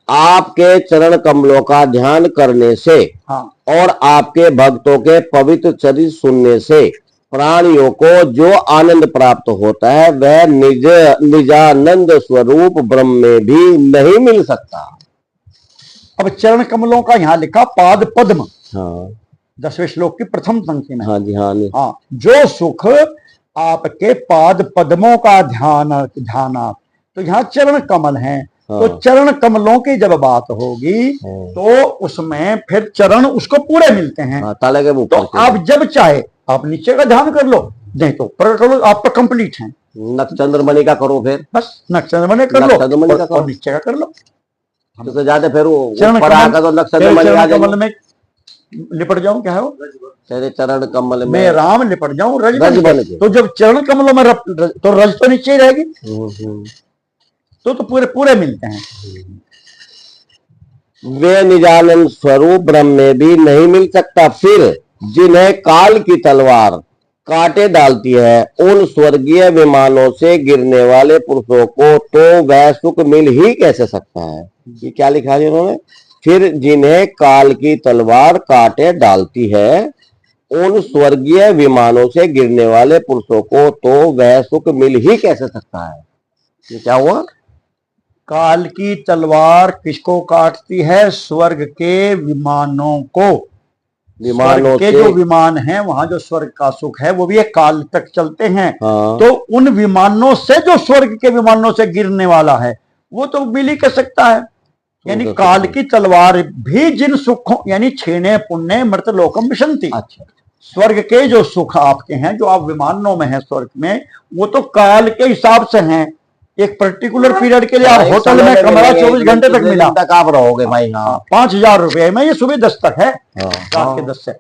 आपके चरण कमलों का ध्यान करने से और आपके भक्तों के पवित्र चरित्र सुनने से प्राणियों को जो आनंद प्राप्त होता है वह निजानंद स्वरूप ब्रह्म में भी नहीं मिल सकता। अब चरण कमलों का यहाँ लिखा पाद पद्म, 10वें श्लोक की प्रथम पंक्ति में। हाँ जी, हाँ, जो सुख आपके पाद पद्मों का ध्यान, तो यहाँ चरण कमल हैं। तो चरण कमलों की जब बात होगी तो उसमें फिर चरण उसको पूरे मिलते हैं। ताले के तो आप जब चाहे आप नीचे का ध्यान कर लो, नहीं तो ऊपर कर लो, आप तो कंप्लीट हैं। नक्षचंद्रमणि का करो, फिर बस नक्षचंद्रमणि कर लो और नीचे का कर लो। तो जाते फिर कमल में लिपट जाऊं, क्या है वो, तेरे चरण कमल में मैं राम लिपट जाऊं रज बन के। तो जब चरण कमलों में तो रज तो नीचे ही रहेगी। तो पूरे मिलते हैं। वे निजानंद स्वरूप ब्रह्म में भी नहीं मिल सकता। फिर जिन्हें काल की तलवार काटे डालती है उन स्वर्गीय विमानों से गिरने वाले पुरुषों को तो वह सुख मिल ही कैसे सकता है। ये क्या लिखा है उन्होंने, फिर जिन्हें काल की तलवार काटे डालती है उन स्वर्गीय विमानों से गिरने वाले पुरुषों को तो वह सुख मिल ही कैसे सकता है। ये क्या हुआ, काल की तलवार किसको काटती है, स्वर्ग के विमानों को। विमानों के जो विमान हैं वहां जो स्वर्ग का सुख है वो भी एक काल तक चलते हैं। तो उन विमानों से जो स्वर्ग के विमानों से गिरने वाला है वो तो मिल ही कर सकता है। यानी काल की तलवार भी जिन सुखों, यानी छेने पुण्य मृत लोकम विशंति, स्वर्ग के जो सुख आपके हैं जो आप विमानों में हैं स्वर्ग में, वो तो काल के हिसाब से हैं। एक पर्टिकुलर पीरियड के लिए आप होटल में कमरा 24 घंटे तक मिला, तक आप रहोगे भाई। 5,000 रुपए में, ये सुबह 10 तक है, रात के 10 से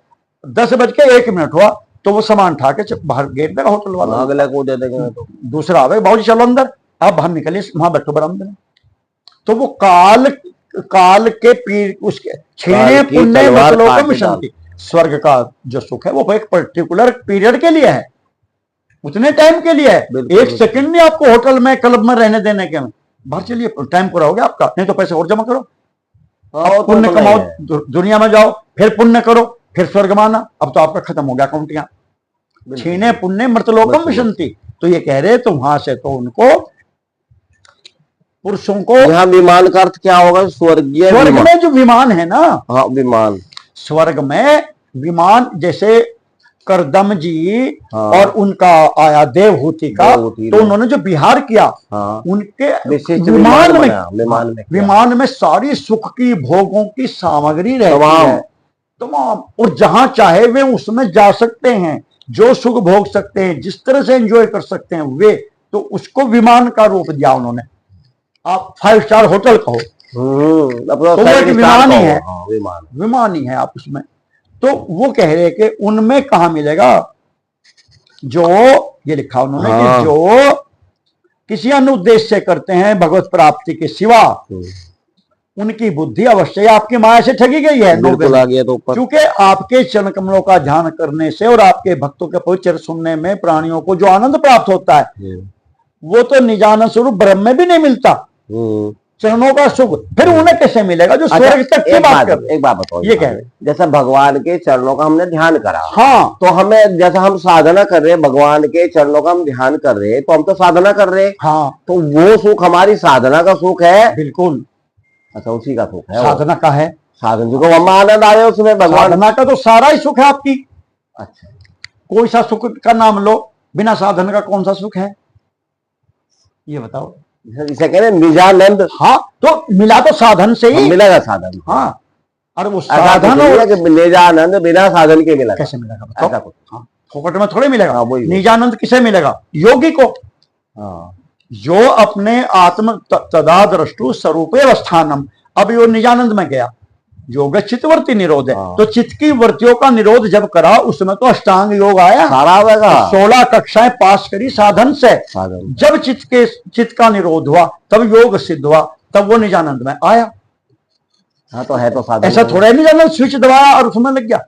10:01 हुआ तो वो सामान उठा के बाहर गेट देगा होटल वाला, अगले को दे देगा। तो दूसरा आवे, बाबूजी चलो अंदर, आप बाहर निकलिए, वहां बैठो बरामदे में। तो वो काल के पीर उसके छेने पुण्य मतलोकम शांति, स्वर्ग का जो सुख है वो एक पर्टिकुलर पीरियड के लिए है, उतने टाइम के लिए है। एक सेकंड नहीं आपको होटल में क्लब में रहने देने के, बाहर चलिए, टाइम पूरा हो गया आपका, नहीं तो पैसे और जमा करो, पुण्य कमाओ, दुनिया में जाओ, फिर पुण्य करो, फिर स्वर्ग माना। अब तो आपका खत्म हो गया अकाउंटियां, छीने पुण्य मृतलोकम विशंति। तो ये कह रहे तो वहां से तो उनको पुरुषों को, यहाँ विमान का अर्थ क्या होगा, स्वर्गीय स्वर्ग में जो विमान है ना, हाँ विमान, स्वर्ग में विमान, जैसे करदम जी और उनका आया देवहूति का, तो उन्होंने जो विहार किया उनके विमान में सारी सुख की भोगों की सामग्री रहती है तमाम, और जहां चाहे वे उसमें जा सकते हैं, जो सुख भोग सकते हैं, जिस तरह से एंजॉय कर सकते हैं वे, तो उसको विमान का रूप दिया उन्होंने। आप 5 स्टार होटल कहो तो वो विमान ही है, विमान ही है आप उसमें। तो वो कह रहे कि उनमें कहां मिलेगा, जो ये लिखा उन्होंने कि जो किसी अन्य उद्देश्य से करते हैं भगवत प्राप्ति के सिवा, उनकी बुद्धि अवश्य आपकी माया से ठगी गई है। क्योंकि आपके चरण कमलों का ध्यान करने से और आपके भक्तों के पवित्र सुनने में प्राणियों को जो आनंद प्राप्त होता है वो तो निजानंद स्वरूप ब्रह्म में भी नहीं मिलता। चरणों का सुख फिर उन्हें कैसे मिलेगा जो स्वर्ग तक की बात कर। एक बात बताओ, ये कह रहे जैसे भगवान के चरणों का हमने ध्यान करा, हाँ, तो हमें जैसा हम साधना कर रहे हैं, भगवान के चरणों का हम ध्यान कर रहे हैं, तो हम तो साधना कर रहे हैं, हाँ, तो वो सुख हमारी साधना का सुख है। बिल्कुल, अच्छा, उसी का सुख है, साधना का है, साधन को हम आनंद आ रहे हैं उसमें, भगवान साधना का तो सारा ही सुख है आपकी। अच्छा, कोई सा सुख का नाम लो, बिना साधन का कौन सा सुख है ये बताओ। इसे कह रहे निजानंद। हाँ, तो मिला तो साधन से ही मिलेगा साधन। हाँ, और वो साधन निजानंद बिना साधन के मिला, कैसे मिलेगा बताओ। हाँ, फोकट में थोड़े मिलेगा। हाँ, वही। निजानंद किसे मिलेगा? योगी को, हाँ, जो अपने आत्म तदादृष्टु स्वरूपे अवस्थानम। अब यो निजानंद में गया, योग चित्तवर्ती निरोध है। हाँ। तो चित्त की वृत्तियों का निरोध जब करा, उसमें तो अष्टांग योग आया, सारा आवेगा। 16 कक्षाएं पास करी साधन से। साधन। जब चित्त का निरोध हुआ, तब योग सिद्ध हुआ, तब वो निजानंद में आया। हाँ, तो है तो साधन। ऐसा थोड़ा ही निजानंद स्विच दबाया और उसमें लग गया।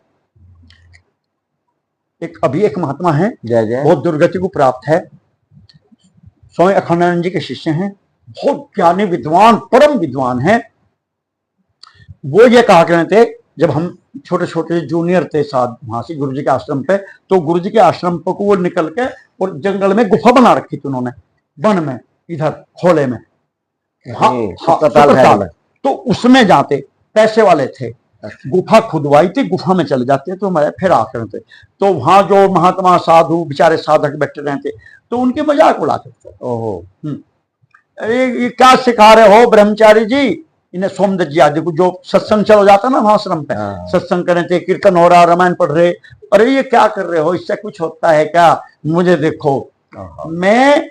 अभी एक महात्मा है, जय जय, बहुत दुर्गति को प्राप्त है, स्वामी अखंडानंद जी के शिष्य हैं, बहुत ज्ञानी विद्वान, परम विद्वान हैं। वो ये कहा करते थे, जब हम छोटे छोटे जूनियर थे साथ वहां से गुरु जी के आश्रम पे, तो गुरु जी के आश्रम को वो निकल के और जंगल में गुफा बना रखी थी उन्होंने, वन में, इधर खोले में, सुकताल में। तो उसमें जाते, पैसे वाले थे, गुफा खुदवाई थी, गुफा में चले जाते तो मैं फिर आकर थे। तो वहां जो महात्मा साधु बेचारे साधक बैठे रहते, तो उनके मजाक उड़ाते थे। ओहो, अरे ये क्या सिखा रहे हो ब्रह्मचारी जी? इन्हें सोमदत्त जी आदि को, जो सत्संग चलो जाता ना वहां आश्रम पे, सत्संग कर रहे थे, कीर्तन हो रहा, रामायण पढ़ रहे, अरे ये क्या कर रहे हो, इससे कुछ होता है क्या? मुझे देखो, मैं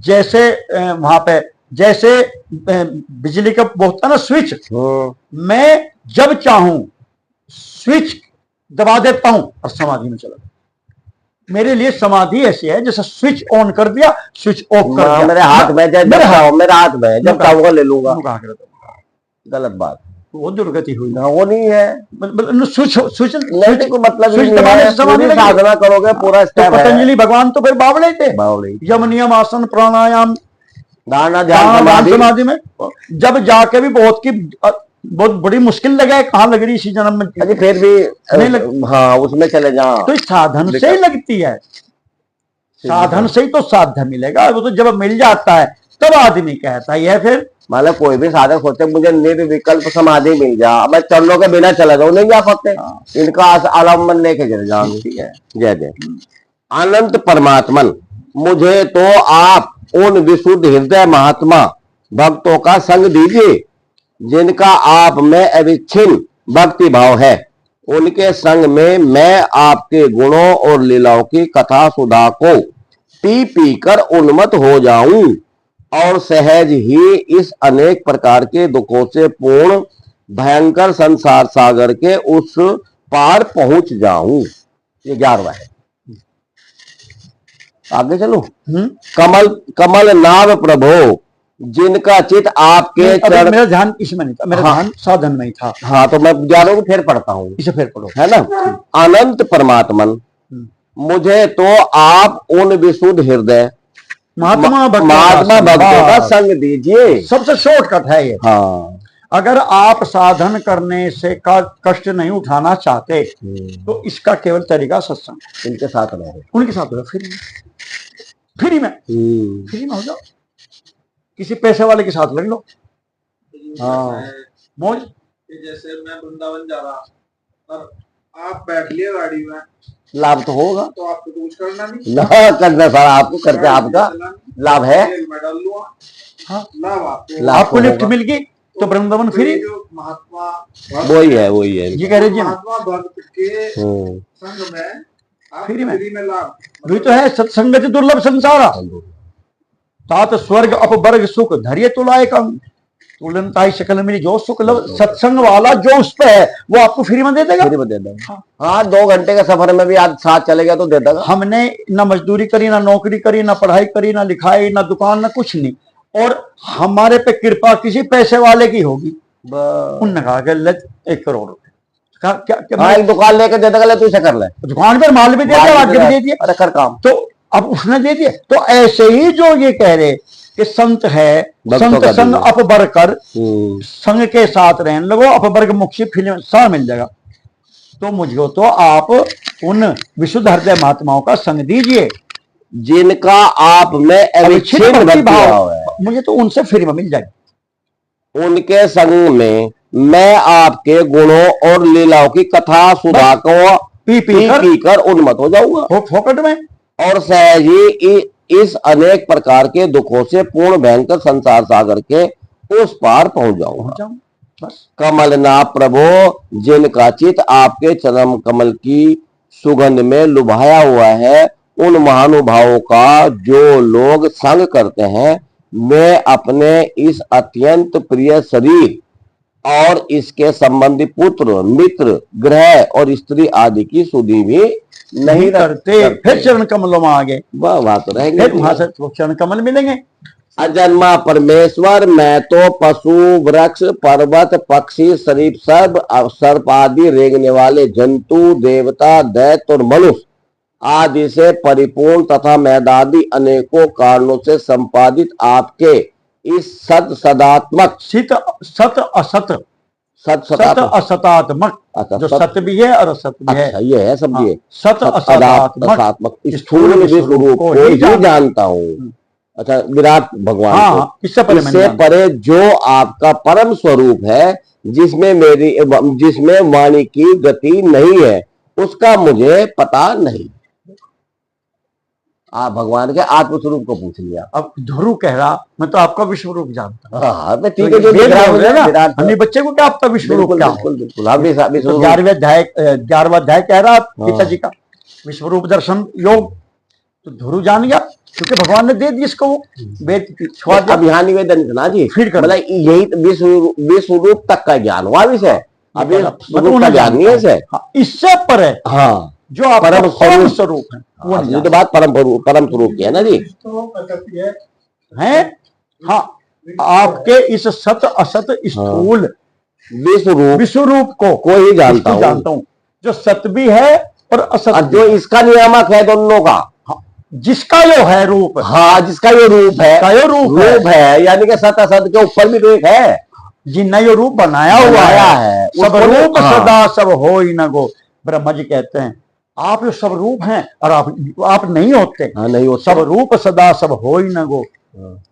जैसे वहां पे जैसे बिजली का होता ना स्विच, मैं जब चाहूं स्विच दबा देता हूं और समाधि में चला। मेरे लिए समाधि ऐसी है जैसे स्विच ऑन कर दिया, स्विच ऑफ कर दिया, मेरे हाथ में, मेरे हाथ में, जब चाहूंगा ले लूंगा। गलत बात, वो दुर्गति हुई ना, वो नहीं है। स्विच नहीं, कोई मतलब स्विच नहीं दबाने है। से समाधि लगी। साधना करोगे पूरा तो स्टेप है। पतंजलि भगवान तो फिर बावड़े थे, बावड़ी, यम नियम आसन प्राणायाम दाना ध्यान ध्यान समाधि में, जब जाके भी बहुत बड़ी मुश्किल लगे, कहाँ लग रही इसी जन्म में, अरे फिर भी नहीं लग... हाँ, उसमें चले जाओ। तो साधन से ही लगती है, साधन से ही तो साध्य मिलेगा। वो तो जब मिल जाता है तब आदमी कहता है। फिर मतलब कोई भी साधक सोचे मुझे निर्विकल्प समाधि मिल जा, मैं चरणों के बिना चला जाऊं, नहीं जा सकते। इनका आलम्बन लेके चले जाओ। जय जय। अनंत परमात्मन, मुझे तो आप उन विशुद्ध हृदय महात्मा भक्तों का संग दीजिए जिनका आप में अविच्छिन्न भक्ति भाव है। उनके संग में मैं आपके गुणों और लीलाओं की कथा सुधा को पी पी कर उन्मत्त हो जाऊं और सहज ही इस अनेक प्रकार के दुखों से पूर्ण भयंकर संसार सागर के उस पार पहुंच जाऊं। ये 11वां है। आगे चलो। कमल कमल नाभ प्रभो, जिनका चित आपके चरण, मेरा ध्यान इसमें नहीं था, मेरा ध्यान साधन में ही था। हाँ, तो मैं 11 को फिर पढ़ता हूँ, इसे फिर पढ़ो, है ना। अनंत परमात्मन, मुझे तो आप उन विशुद्ध हृदय महात्मा भक्तों का संग दीजिए। सबसे शॉर्टकट है ये। हाँ, अगर आप साधन करने से का कष्ट नहीं उठाना चाहते तो इसका केवल तरीका सत्संग। इनके साथ रहो, उनके साथ रहो, फ्री में हो जाओ, किसी पैसे वाले के साथ लग लो। हाँ, मौज। जैसे मैं वृंदावन जा रहा और आप बैठ लिए गाड़ी में, लाभ तो होगा, तो आपको तो कुछ करना नहीं, ना करना सारा आपको करके आपका लाभ है। मैं डाल लूंगा, हाँ, लाभ आपको लिफ्ट मिल गई तो वृंदावन फ्री। महात्मा वही है ये कह रहे जी, महात्मा भक्त के संग में फ्री में लाभ। वही तो है, सत्संगति दुर्लभ संसारा, तात स्वर्ग अपवर्ग सुख धैर्य तुलाए कम तुलनताई शकल मिली जो सुख लव। सत्संग वाला जो उस पे है वो आपको फ्री में दे देगा, फ्री में दे देगा। हाँ, 2 घंटे के सफर में भी आज साथ चले गया तो दे देगा। हमने ना मजदूरी करी, ना नौकरी करी, ना पढ़ाई करी, ना लिखाई, ना दुकान, ना कुछ नहीं, और हमारे पे कृपा किसी पैसे वाले की होगी। उनने कहा कि 1 करोड़ रुपए क्या एक दुकान लेकर दे देगा, ले तू इसे कर ले, दुकान पर माल भी दे दिया, आगे भी दे दिया, अरे कर काम। तो अब उसने दे दिया। तो ऐसे ही जो ये कह रहे कि संत है, संत संग अपवर्ग कर, संग के साथ रहने लगो, अपवर्ग मुक्ति फिल्म सा मिल जाएगा। तो मुझे तो आप उन विशुद्ध हृदय महात्माओं का संग दीजिए जिनका आप में अविच्छिन्न भक्ति भाव है, मुझे तो उनसे फ्री में मिल जाएगी। उनके संग में मैं आपके गुणों और लीलाओं की कथा सुधा को पी कर उन्मत्त हो जाऊंगा फोकट में, और सहज ही इस अनेक प्रकार के दुखों से पूर्ण भयंकर संसार सागर के उस पार पहुंच जाऊंगा। बस। कमल नाभ प्रभो, जिनका चित आपके चरण कमल की सुगंध में लुभाया हुआ है उन महानुभावों का जो लोग संग करते हैं। मैं अपने इस अत्यंत प्रिय शरीर और इसके संबंधी पुत्र, मित्र, ग्रह और स्त्री आदि की सुधि भी नहीं करते। फिर चरण कमलों में आगे वह तो रहेंगे, फिर वहां से चरण कमल मिलेंगे। अजन्मा परमेश्वर, मैं तो पशु, वृक्ष, पर्वत, पक्षी, शरीफ, सर्प आदि रेंगने वाले जंतु, देवता, दैत्य और मनुष्य आदि से परिपूर्ण तथा मैदादी अनेकों कारणों से संपादित आपके इस सदात्मक सत असत असतात्मक, जो सत सत्य भी है और असत भी है। अच्छा, ये है सब ये सत असतात्मक स्थूल विश्व रूप को ही जानता हूँ। अच्छा, विराट भगवान हाँ, इससे परे जो आपका परम स्वरूप है, जिसमें वाणी की गति नहीं है, उसका मुझे पता नहीं। आप भगवान के आत्म स्वरूप को पूछ लिया। अब ध्रुव कह रहा मैं तो आपका विश्व रूप जानता हूँ। हाँ, ठीक है, जो दिख रहा है ना अन्य बच्चे को क्या आपका विश्व रूप क्या? बिल्कुल 11वां अध्याय कह रहा पिताजी का विश्व रूप दर्शन योग, तो ध्रुव जान गया क्योंकि भगवान ने दे दी इसको वेद। अब यहाँ निवेदन ना जी, मतलब यही विश्व रूप तक का ज्ञान हुआ विषय, अभी ज्ञान नहीं है। इससे पर है हाँ, जो आप परम स्वरूप है, ये तो बात परम स्वरूप की है ना जी, है। हाँ, आपके इस सत असत स्थूल विश्व रूप को ही जानता हूँ, जो सत भी है और असत, जो इसका नियामक है दोनों का, जिसका यो है रूप। हाँ, जिसका यो रूप है, रूप है, यानी कि सत असत के ऊपर भी तो एक है, जिनने यो रूप बनाया हुआ है। सब रूप सदा सब हो ही न गो। ब्रह्मा जी कहते हैं आप जो सब रूप हैं और आप नहीं होते। नहीं होते। सब रूप सदा सब हो ही न गो,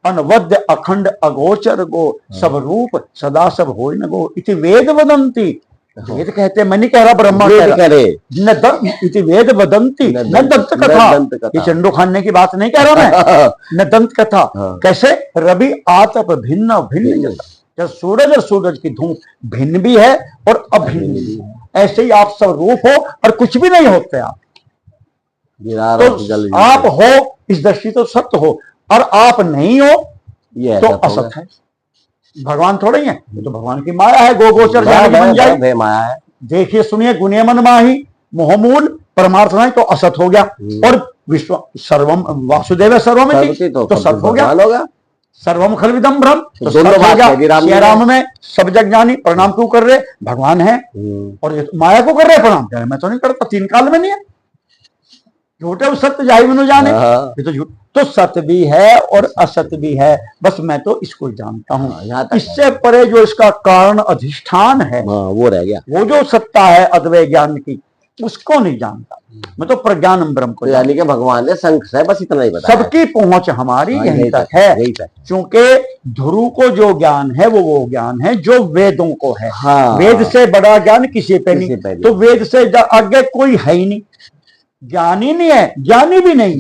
अनवद्य अखंड अगोचर गो, सब रूप सदा सब हो ही न गो, इति वेद वदंती। वेद कहते हैं, मैं नहीं कह रहा, ब्रह्मा कह रहा। इति वेद वदंती न दंत कथा। ये चंडो खाने की बात नहीं कह रहा मैं। न दंत कथा। कैसे? रवि आतप भिन्न भिन्न, जब सूरज और सूरज की धूप भिन्न भी है और अभिन्न भी है, ऐसे ही आप सब रूप हो और कुछ भी नहीं होते आप। तो आप हो इस दृष्टि तो सत्य हो, और आप नहीं हो तो असत है। भगवान थोड़े ही है, तो भगवान की माया है। गोचर बन जाए माया है। देखिए सुनिए, गुणे मन माही मोहमूल परमार्थ नहीं तो असत हो गया, और विश्व सर्वम वासुदेव सर्वम तो सत हो गया। सर्वम खलविदम ब्रह्म तो सत हो गया। श्री राम में सब जग जानी, प्रणाम क्यों कर रहे? भगवान है, और ये माया को कर रहे प्रणाम। कह रहे मैं तो नहीं करता, तीन काल में नहीं है। झूठे सत्य जाहि मनु जाने, ये तो झूठ। तो सत्य भी है और असत भी है, बस मैं तो इसको जानता हूँ। इससे परे जो इसका कारण अधिष्ठान है वो रह गया। वो जो सत्ता है अद्वैत ज्ञान की, उसको नहीं जानता मैं तो प्रज्ञानम ब्रह्म को। यानी कि भगवान ने संख्या है, बस इतना ही बताया। सबकी पहुंच हमारी यहीं तक है, क्योंकि ध्रुव को जो ज्ञान है वो ज्ञान है जो वेदों को है। वेद से बड़ा ज्ञान किसी पे नहीं, तो वेद से आगे कोई है ही नहीं। ज्ञानी नहीं है, ज्ञानी भी नहीं,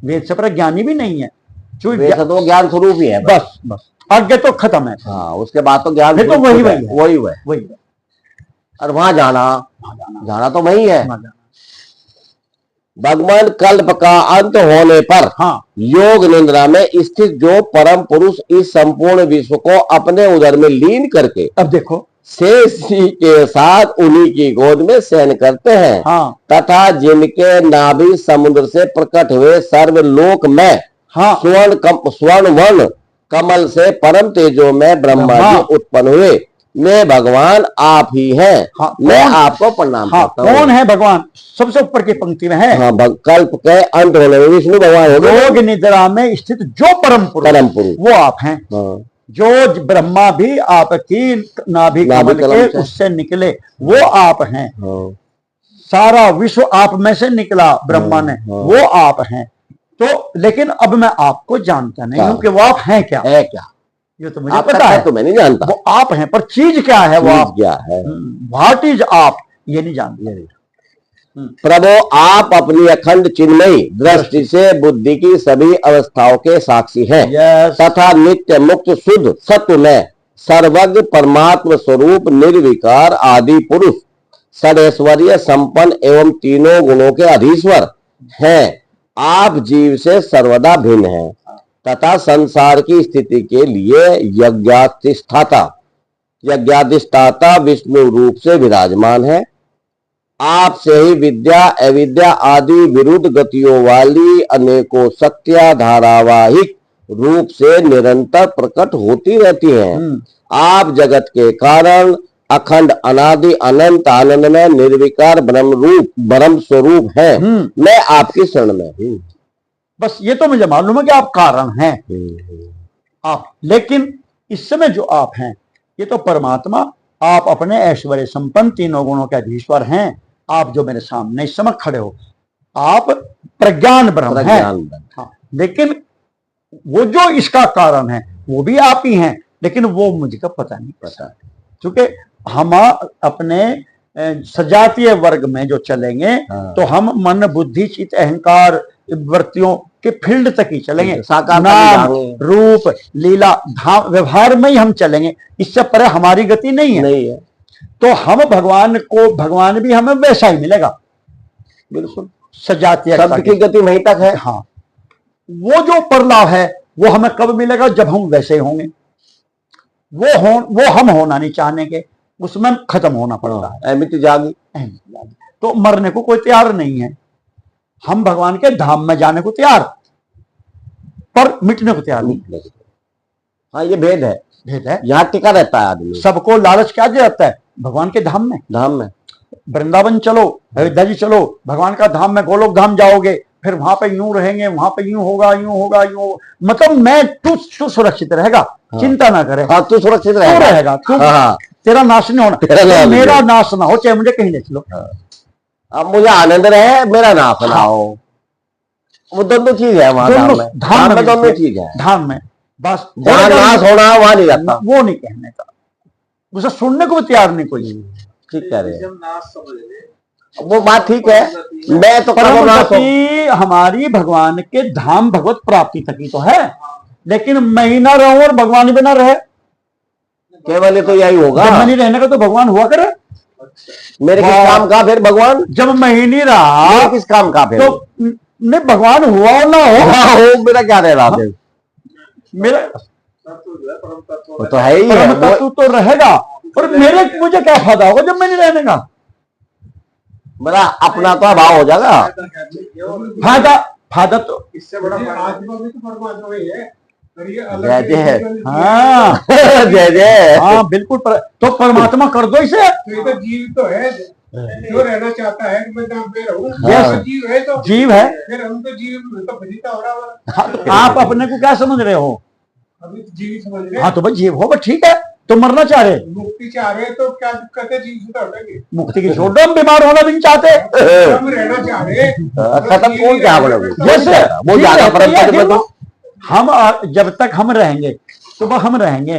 वेद से पर ज्ञानी भी नहीं है, तो ज्ञान स्वरूप ही है बस आगे तो खत्म है। हाँ, उसके बाद तो ज्ञान तो वही है। और वहां जाना तो वही है। भगवान कल्प का अंत होने पर योग निद्रा में स्थित जो परम पुरुष इस संपूर्ण विश्व को अपने उदर में लीन करके, अब देखो, शेष के साथ उन्हीं की गोद में शयन करते हैं, तथा जिनके नाभि समुद्र से प्रकट हुए सर्वलोक में स्वर्ण वर्ण कमल से परम तेजो में ब्रह्मा जी उत्पन्न हुए, मैं भगवान आप ही हैं। मैं आपको प्रणाम करता हूँ। कौन है भगवान? सबसे ऊपर की पंक्ति में है। कल्प के अंत होने में विष्णु भगवान हो गए। योग निद्रा में स्थित जो परम पुरुष वो आप हैं। जो ब्रह्मा भी आपकी नाभि कमल के उससे निकले वो आप हैं। सारा विश्व आप में से निकला ब्रह्मा ने, वो आप हैं। तो लेकिन अब मैं आपको जानता नहीं हूं कि वो आप हैं क्या है। ये तो मुझे पता है, तो मैं नहीं जानता वो आप हैं, पर चीज क्या है, वो आप क्या है, व्हाट इज आप, ये नहीं जानते। प्रभु आप अपनी अखंड चिन्मयी दृष्टि से बुद्धि की सभी अवस्थाओं के साक्षी हैं, तथा नित्य मुक्त शुद्ध सत्य में सर्वज्ञ परमात्म स्वरूप निर्विकार आदि पुरुष षडैश्वर्य संपन्न एवं तीनों गुणों के अधीश्वर हैं। आप जीव से सर्वदा भिन्न हैं तथा संसार की स्थिति के लिए यज्ञाधिष्ठाता विष्णु रूप से विराजमान है। आपसे ही विद्या अविद्या आदि विरुद्ध गतियों वाली अनेकों शक्तियां धारावाहिक रूप से निरंतर प्रकट होती रहती हैं। आप जगत के कारण अखंड अनादि अनंत आनंदमय निर्विकार ब्रह्म स्वरूप हैं। मैं आपकी शरण में हूँ। बस ये तो मुझे मालूम है कि आप कारण हैं आप, लेकिन इस समय जो आप हैं ये तो परमात्मा, आप अपने ऐश्वर्य संपन्न तीनों गुणों के अधीश्वर हैं। आप जो मेरे सामने इस समय खड़े हो, आप प्रज्ञान ब्रह्म हैं। हाँ, लेकिन वो जो इसका कारण है वो भी आप ही हैं, लेकिन वो मुझे पता नहीं पता, क्योंकि हम अपने सजातीय वर्ग में जो चलेंगे तो हम मन बुद्धि चित्त अहंकार वृत्तियों के फील्ड तक ही चलेंगे। नाम रूप लीला धाम व्यवहार में ही हम चलेंगे, इससे परे हमारी गति नहीं है। तो हम भगवान भी हमें वैसा ही मिलेगा, बिल्कुल सजातीय शब्द की गति वहीं तक है। हाँ, वो जो परलाव है वो हमें कब मिलेगा? जब हम वैसे होंगे। वो हम होना नहीं चाहने के, उसमें खत्म होना पड़ता है। अहमियत जागी तो मरने को कोई तैयार नहीं है। हम भगवान के धाम में जाने को तैयार, पर मिटने को तैयार नहीं। हाँ, ये भेद है। यहाँ टिका रहता है आदमी। सबको लालच क्या रहता है? भगवान के धाम में वृंदावन चलो, अयोध्या जी चलो, भगवान का धाम में गोलोक धाम जाओगे, फिर वहां पे यूं रहेंगे, वहां पे यूं होगा, मतलब मैं तू सुरक्षित रहेगा। हाँ। चिंता ना करे। हाँ, तू सुरक्षित रहेगा। हाँ। तेरा नाश नहीं होना, तो मेरा नाश ना हो, चाहे मुझे कहीं ले चलो। हाँ। अब मुझे आनंद रहे, मेरा नाश ना हो। वो दोनों चीज है वहां धाम में दोनों चीज है। धाम में बस जहां नाश होना वहां नहीं रहता। वो नहीं कहने का, उसे सुनने को भी तैयार नहीं कोई। ठीक कह रहे, वो बात ठीक है। मैं तो हमारी भगवान के धाम भगवत प्राप्ति तक ही तो है, लेकिन मैं ही ना रहूं और भगवान भी ना रहे, केवल तो यही होगा। जब मैं नहीं रहने का तो भगवान हुआ करे। मेरे किस काम का फिर भगवान? जब मैं ही नहीं रहा किस काम का फिर? तो नहीं भगवान हुआ और ना हो, मेरा क्या रह रहा फिर? मेरा तो है ही है, तत्व तो रहेगा, और मुझे क्या फायदा होगा जब मैं नहीं रहने का? मेरा अपना तो अभाव हो जाएगा। फायदा तो इससे बड़ा जय जय। हाँ जय जय। हाँ बिल्कुल। तो परमात्मा कर दो इसे। तो जीव तो है जो रहना चाहता है, मैं जहाँ पे रहूं। जीव है तो जीव है, फिर हम तो जीव तो फजीता हो रहा है। आप अपने को क्या समझ रहे हो? अभी जीव समझ रहे। हाँ तो भाई जीव हो, ठीक है। तो मरना चाह रहे, मुक्ति चाह रहे, तो क्या दिक्कत है? जीव से तो हटेंगे। मुक्ति की छोड़ दो, हम बीमार होना भी नहीं चाहते। हम रहना चाह रहे, खत्म कौन क्या बोलोगे? जैसे वो ज्यादा फर्क। हम जब तक हम रहेंगे तो वह हम रहेंगे।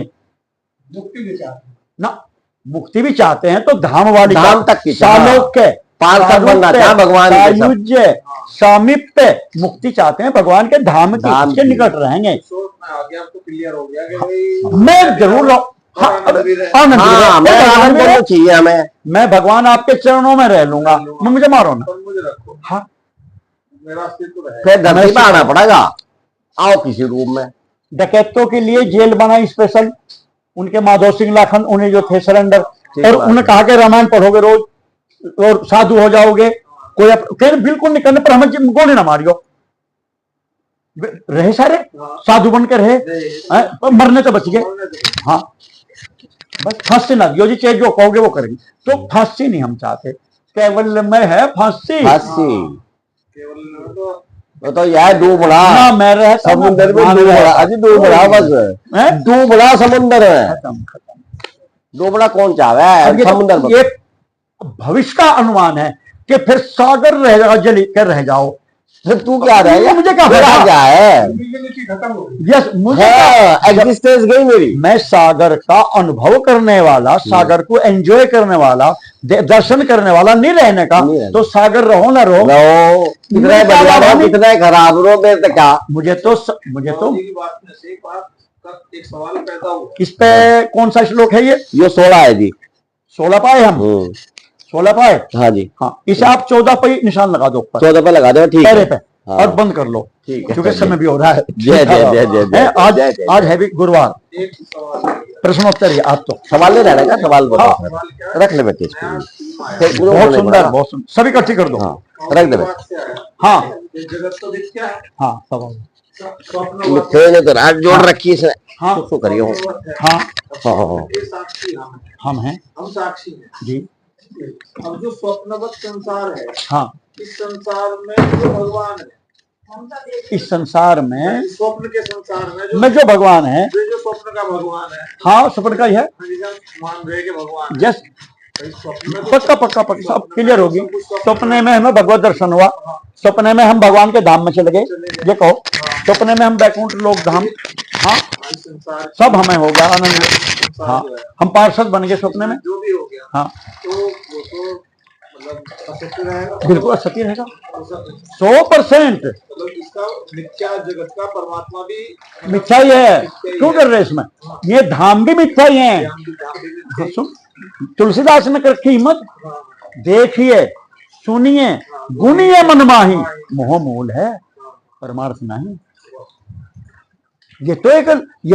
मुक्ति भी चाहते ना, मुक्ति भी चाहते हैं तो धाम वाली, धाम तक की सालोक्य पार्षद बनना चाहे भगवान, सायुज्य सामीप्य मुक्ति चाहते हैं भगवान के धाम के निकट रहेंगे। आपको क्लियर हो गया कि मैं जरूर आनंद चाहिए हमें। मैं भगवान आपके चरणों में रह लूंगा, मुझे मारो ना। मुझे रखो। हाँ, मेरा अस्तित्व है। फिर धरती पे आना पड़ेगा, आओ किसी रूप में। डकैतों के लिए जेल बनाई स्पेशल, उनके माधव सिंह लाखन, उन्हें जो थे सरेंडर, और उन्हें कहा कि रामायण पढ़ोगे रोज और साधु हो जाओगे। कोई बिल्कुल नहीं करने पर हमें गोली ना मारियो। रहे सारे साधु बन के रहे, मरने तो बच गए। हाँ, बस फांसी ना दियो जी, चाहे जो कहोगे वो करेंगे। तो फांसी नहीं हम चाहते, केवल में है फांसी। तो यार डूबड़ा ना मैं रह समुद्र में, डूबड़ा बस डूबड़ा समुद्र है। डूबड़ा कौन चाह रहा है समुद्र में? ये भविष्य का अनुमान है कि फिर सागर रह जाओ, जल कर रह जाओ। फिर तू क्या रहेगा? मुझे क्या है? यस, मुझे एग्जिस्टेंस गई मेरी। मैं सागर का अनुभव करने वाला, सागर को एंजॉय करने वाला, दर्शन करने वाला नहीं रहने का। तो सागर रहो ना रहो, कितना बढ़िया रहो, कितना खराब रहो, मेरे तो क्या। मुझे तो एक सवाल पैदा हुआ। किस पे, कौन सा श्लोक है ये? 16 है जी। 16 पाए हम। 16 पाए। हाँ जी, हाँ, इसे आप 14 पे निशान लगा दो ऊपर 14 पे लगा दो, ठीक पैरे है। पे, हाँ। और बंद कर लो, ठीक है, क्योंकि जय समय भी हो रहा है। जय जय जय जय है, जय आज जय जय। आज है भी गुरुवार, एक सवाल है। प्रश्नोत्तर ही आज तो। सवाल नहीं रहेगा, सवाल बताओ हाँ। सर। सवाल क्या है? रख ले बेटे इसको। नया थीम आया। फिर गुरु बहुत बोलने सुंदर, पड़ेगा। बहुत सुंदर, सभी इकट्ठी कर दो। हाँ, रख दे बेटे। बात से आया। हाँ ये जगत तो मिथ्या है। हाँ सवाल। स्वप्न फिर ने तो रात जोड़ हाँ। रखी है इसने। हाँ तो करियो। हाँ हाँ। ये साक्षी हम हैं। हम हैं हम साक्षी हैं। जी। अब जो स्वप्नवत संसार है, हाँ, इस संसार में जो भगवान है, इस संसार में इस स्वप्न के संसार में में जो भगवान है, जो स्वप्न का भगवान है, हाँ स्वप्न का ही है। हम मान रहे कि भगवान है। जस भाई स्वप्न में तो पक्का पक्का पक्का सब क्लियर होगी। सब कुछ सपने में हमें भगवत दर्शन हुआ, सपने में हम भगवान के धाम में चले गए, ये कहो। सपने में हम बैकुंठ लोक धाम, हाँ इस संसार सब हमें हो गया आनंद। संसार हाँ, जो है, हम पार्षद बन गए सपने में। जो भी हो गया, हाँ, तो वो तो मतलब असत्य रहेगा। बिल्कुल सत्य रहेगा, मतलब 100%। इसका मिथ्या जगत का परमात्मा भी मिथ्या ही है, क्यों कर रहे इसमें? ये धाम भी मिथ्या ही है। हाँ, सुन, तुलसीदास ने कर रखी हिम्मत, देखिए सुनिए गुनिए मन माही, मोह मूल है परमार्थ नहीं। ये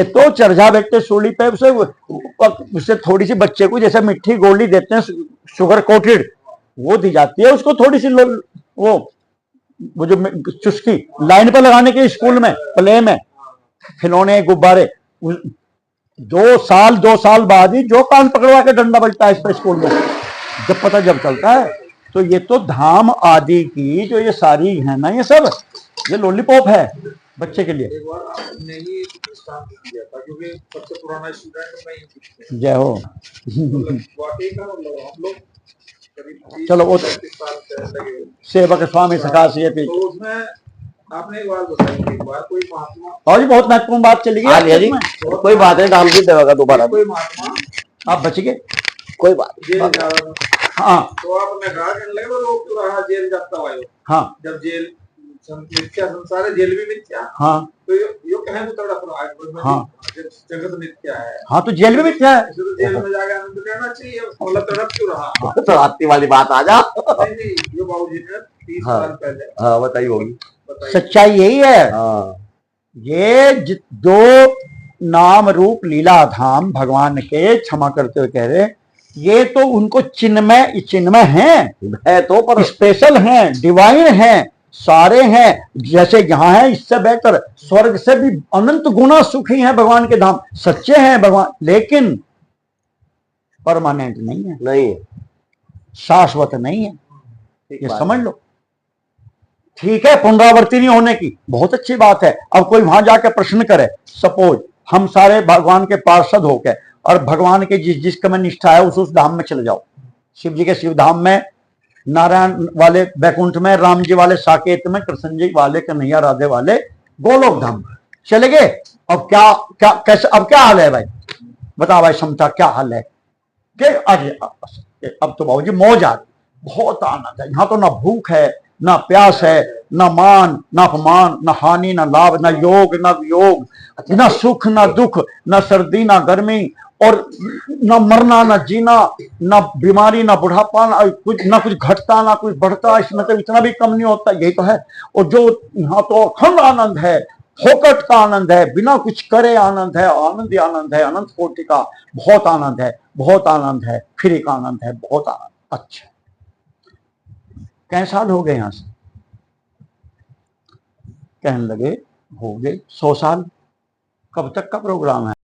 तो चर्चा बैठते सूली पे, उससे थोड़ी सी बच्चे को जैसे मिट्टी गोली देते हैं शुगर कोटेड, वो दी जाती है उसको थोड़ी सी वो जो चुस्की लाइन पर लगाने के स्कूल में प्ले में खिलौने गुब्बारे, 2 साल बाद ही जो कान पकड़वा के डंडा बजता है इस पर स्कूल में, जब चलता है। तो ये तो धाम आदि की जो ये सारी है ना, ये सब ये लॉलीपॉप है बच्चे के लिए। एक बार आपने ही दृष्टांत दिया था, क्योंकि सबसे पुराना स्टूडेंट मैं ही। जय हो। वाकई का मतलब हम लोग करीब चलो वो 30 साल से लगे। सेवक स्वामी सकाश ये थी। तो उसमें आपने एक बार बताई, एक बार कोई महात्मा, और जी बहुत महत्वपूर्ण बात चली हाँ गई जी, कोई बात नहीं, नाम भी देगा दोबारा। कोई महात्मा आप बच गए, कोई बात जेल जा रहा था। हाँ तो आपने कहा करने लगे रोक तो रहा, जेल जाता हुआ यो। हाँ जब जेल मिथ्या संसार है, जेल भी मिथ्या, हाँ तो यो कहें तो तड़प रहा है। हाँ। जगत मिथ्या है, हाँ, तो जेल में मिथ्या है। तो जेल में जाके आनंद कहना चाहिए, मतलब तड़प क्यों रहा? तो आती वाली बात आ जा। नहीं, यो बाबूजी ने 30 हाँ। साल पहले हाँ बताइए होगी। बताई। सच्चाई यही है। हाँ, ये दो नाम रूप लीला धाम भगवान के, क्षमा करते हुए कह रहे, ये तो उनको चिन्मय हैं तो पर स्पेशल हैं, डिवाइन हैं, सारे हैं। जैसे यहाँ है, इससे बेहतर स्वर्ग से भी अनंत गुना सुखी हैं भगवान के धाम, सच्चे हैं भगवान, लेकिन परमानेंट नहीं है, नहीं है, शाश्वत नहीं है, ये बात समझ लो। ठीक है, पुनरावृत्ति नहीं होने की बहुत अच्छी बात है। अब कोई वहां जाके प्रश्न करे, सपोज हम सारे भगवान के पार्षद होके, और भगवान के जिसका में निष्ठा है उस धाम में चले जाओ, शिव जी के शिव धाम में, नारायण वाले बैकुंठ में, राम जी वाले साकेत में, कृष्ण जी वाले कन्हैया राधे वाले गोलोक धाम में चले गए। अब क्या क्या कैसे, अब क्या हाल है भाई, बता भाई क्षमता क्या हाल है? कि अब तो बाबूजी मौज आ गई, बहुत आनंद है यहाँ तो। ना भूख है, ना प्यास है, ना मान, ना अपमान, ना हानि, ना लाभ, ना योग, ना वियोग, ना सुख, ना दुख, ना सर्दी, ना गर्मी, और ना मरना, ना जीना, ना बीमारी, ना बुढ़ापा, ना कुछ घटता, ना कुछ बढ़ता, इसमें तो इतना भी कम नहीं होता, यही तो है। और जो यहाँ तो अखंड आनंद है, फोकट का आनंद है, बिना कुछ करे आनंद है, आनंद ही आनंद है, अनंत कोटि का बहुत आनंद है, बहुत आनंद है, फिर एक आनंद है, बहुत आनंद। अच्छा, कई साल हो गए यहां से? कहने लगे हो गए 100 साल। कब तक का प्रोग्राम है?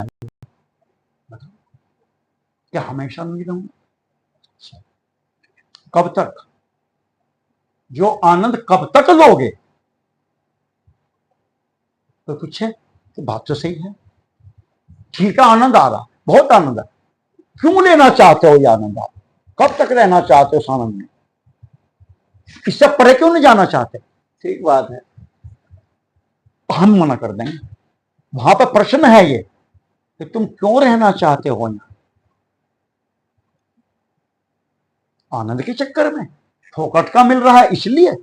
क्या हमेशा नहीं रहूंगा? कब तक? जो आनंद कब तक लोगे? तो पूछे तो बात तो सही है, ठीक है, आनंद आ रहा, बहुत आनंद है, क्यों लेना चाहते हो ये आनंद? आप कब तक रहना चाहते हो उस आनंद में? इससे परे क्यों नहीं जाना चाहते? ठीक बात है। हम मना कर देंगे। वहां पर प्रश्न है ये कि तुम क्यों रहना चाहते हो यहाँ? आनंद के चक्कर में, फोकट का मिल रहा है इसलिए,